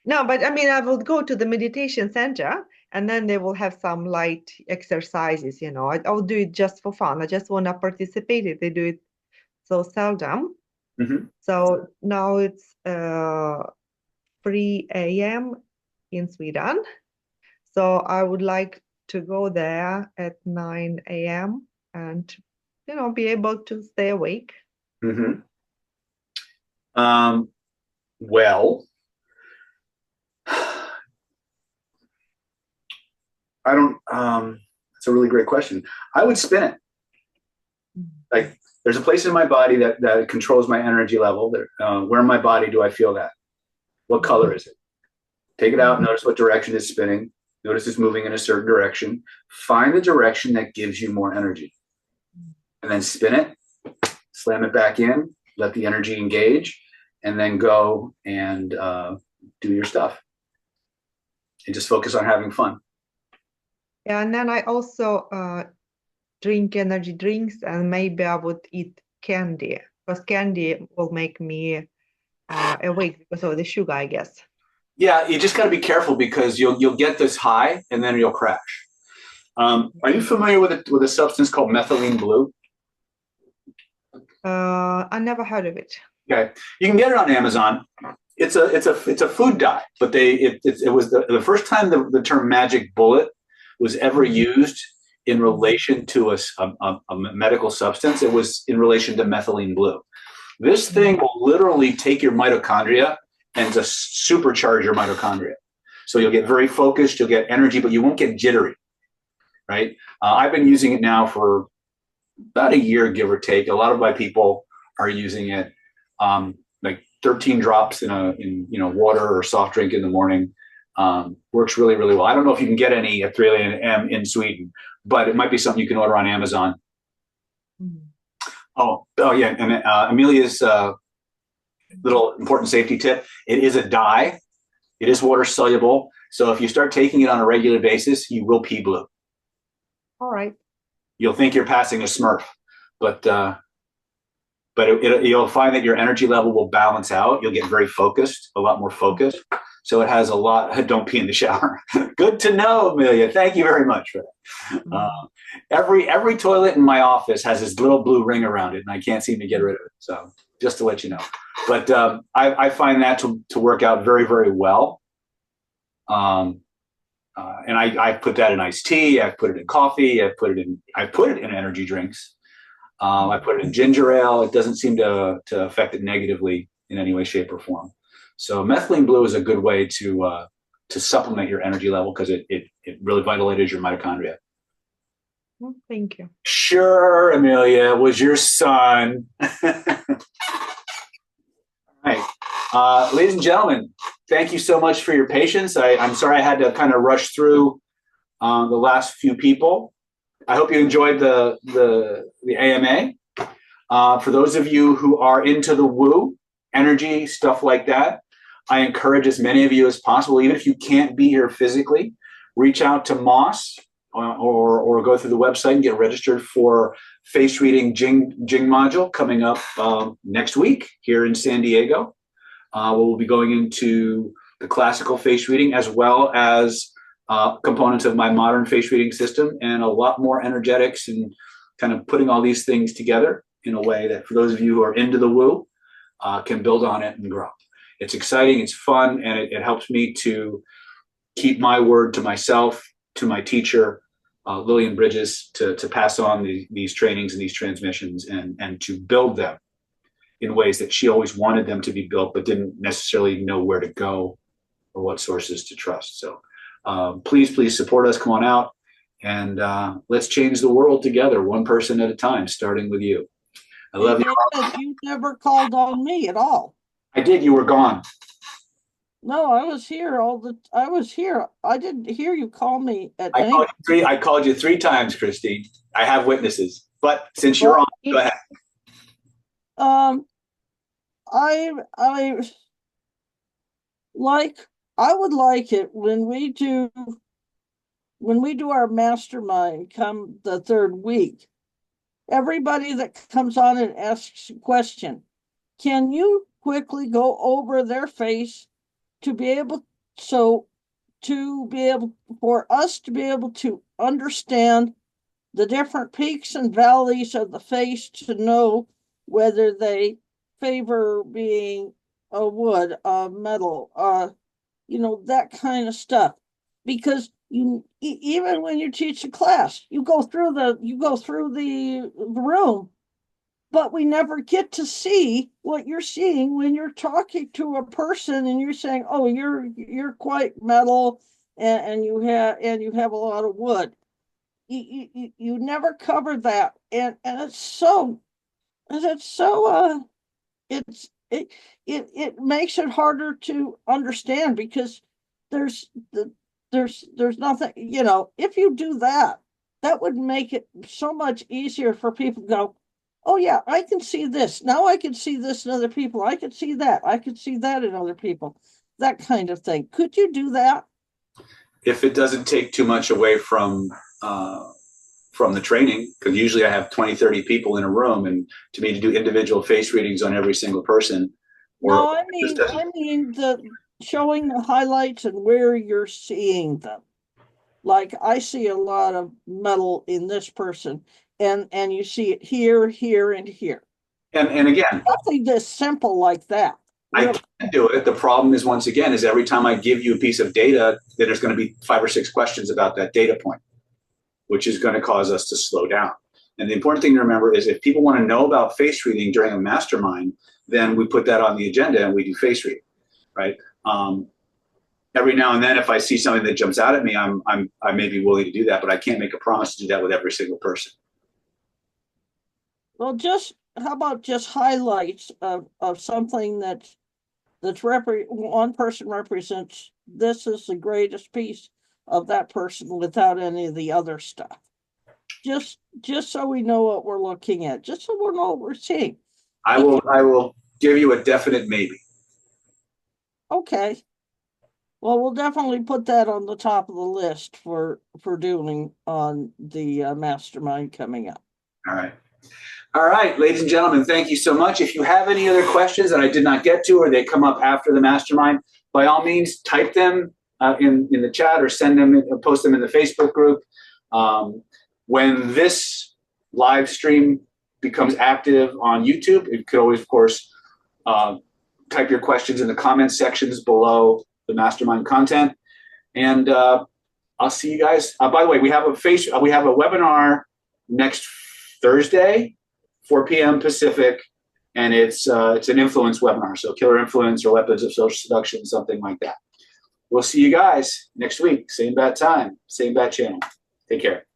No, but I mean, I will go to the meditation center, and then they will have some light exercises, I'll do it just for fun. I just want to participate. They do it so seldom. Mm-hmm. So now it's 3 a.m. in Sweden. So I would like to go there at 9 a.m. and, be able to stay awake. Mm-hmm. Well, I don't, it's a really great question. I would spin it. Like there's a place in my body that controls my energy level. Where in my body do I feel that? What color is it? Take it out, notice what direction it's spinning. Notice it's moving in a certain direction. Find the direction that gives you more energy. And then spin it, slam it back in, let the energy engage, and then go and do your stuff. And just focus on having fun. Yeah, and then I also drink energy drinks, and maybe I would eat candy, because candy will make me awake because of the sugar, I guess. Yeah, you just got to be careful because you'll get this high and then you'll crash. Are you familiar with a substance called methylene blue? I never heard of it. Okay, you can get it on Amazon. It's a food dye, but it was the first time the term magic bullet was ever used in relation to a medical substance. It was in relation to methylene blue. This thing will literally take your mitochondria and just supercharge your mitochondria. So you'll get very focused, you'll get energy, but you won't get jittery, right? I've been using it now for about a year, give or take. A lot of my people are using it, like 13 drops in water or soft drink in the morning. Works really, really well. I don't know if you can get any at 3 a.m. in Sweden, but it might be something you can order on Amazon. Oh yeah, and Amelia's little important safety tip: it is a dye. It is water soluble. So if you start taking it on a regular basis, you will pee blue. All right. You'll think you're passing a Smurf, but you'll find that your energy level will balance out. You'll get very focused, a lot more focused. So it has a lot. Don't pee in the shower. Good to know, Amelia. Thank you very much for that. Every toilet in my office has this little blue ring around it, and I can't seem to get rid of it. So just to let you know. But I find that to work out very, very well. And I put that in iced tea. I've put it in coffee. I put it in energy drinks. I put it in ginger ale. It doesn't seem to affect it negatively in any way, shape, or form. So methylene blue is a good way to supplement your energy level because it really vitalizes your mitochondria. Well, thank you. Sure, Amelia, it was your son. Right. Ladies and gentlemen, thank you so much for your patience. I'm sorry I had to kind of rush through the last few people. I hope you enjoyed the AMA. For those of you who are into the woo, energy, stuff like that, I encourage as many of you as possible, even if you can't be here physically, reach out to Moss or go through the website and get registered for face reading Jing module coming up next week here in San Diego. We'll be going into the classical face reading as well as components of my modern face reading system and a lot more energetics and kind of putting all these things together in a way that for those of you who are into the woo can build on it and grow. It's exciting, it's fun, and it helps me to keep my word to myself, to my teacher, Lillian Bridges, to pass on these trainings and these transmissions and to build them in ways that she always wanted them to be built, but didn't necessarily know where to go or what sources to trust. So please support us. Come on out and let's change the world together, one person at a time, starting with you. I love you. You never called on me at all. I did. You were gone. No, I was here I was here. I didn't hear you call me at I called you three times, Christine. I have witnesses. But since you're on, go ahead. I would like it when we do our mastermind come the third week. Everybody that comes on and asks a question, can you quickly go over their face for us to be able to understand the different peaks and valleys of the face to know whether they favor being a wood, a metal, that kind of stuff. Because even when you teach a class, you go through the room, but we never get to see what you're seeing when you're talking to a person and you're saying, "Oh, you're quite metal, and you have a lot of wood." You never cover that, and it makes it harder to understand because there's nothing, if you do that, that would make it so much easier for people to go, "Oh yeah, I can see this. Now I can see this in other people. I can see that. I can see that in other people." That kind of thing. Could you do that? If it doesn't take too much away from the training, because usually I have 20, 30 people in a room, and to me to do individual face readings on every single person. I mean the showing the highlights and where you're seeing them. Like I see a lot of metal in this person, and you see it here, here, and here. And again, nothing this simple like that. I can do it. The problem is, once again, is every time I give you a piece of data, then there's going to be 5 or 6 questions about that data point, which is going to cause us to slow down. And the important thing to remember is if people want to know about face reading during a mastermind, then we put that on the agenda and we do face reading, right? Every now and then, if I see something that jumps out at me, I may be willing to do that, but I can't make a promise to do that with every single person. Well, how about just highlights of something that's one person represents this is the greatest piece of that person without any of the other stuff. Just so we know what we're looking at, just so we know what we're seeing. I will give you a definite maybe. Okay. Well, we'll definitely put that on the top of the list for doing on the mastermind coming up. All right, ladies and gentlemen, thank you so much. If you have any other questions that I did not get to or they come up after the mastermind, by all means, type them in the chat or send them, post them in the Facebook group. When this live stream becomes active on YouTube, you could always, of course, type your questions in the comment sections below the mastermind content. And I'll see you guys. By the way, we have a webinar next Thursday, 4 p.m. Pacific, and it's an influence webinar, so killer influence or weapons of social seduction, something like that. We'll see you guys next week, same bad time, same bad channel. Take care.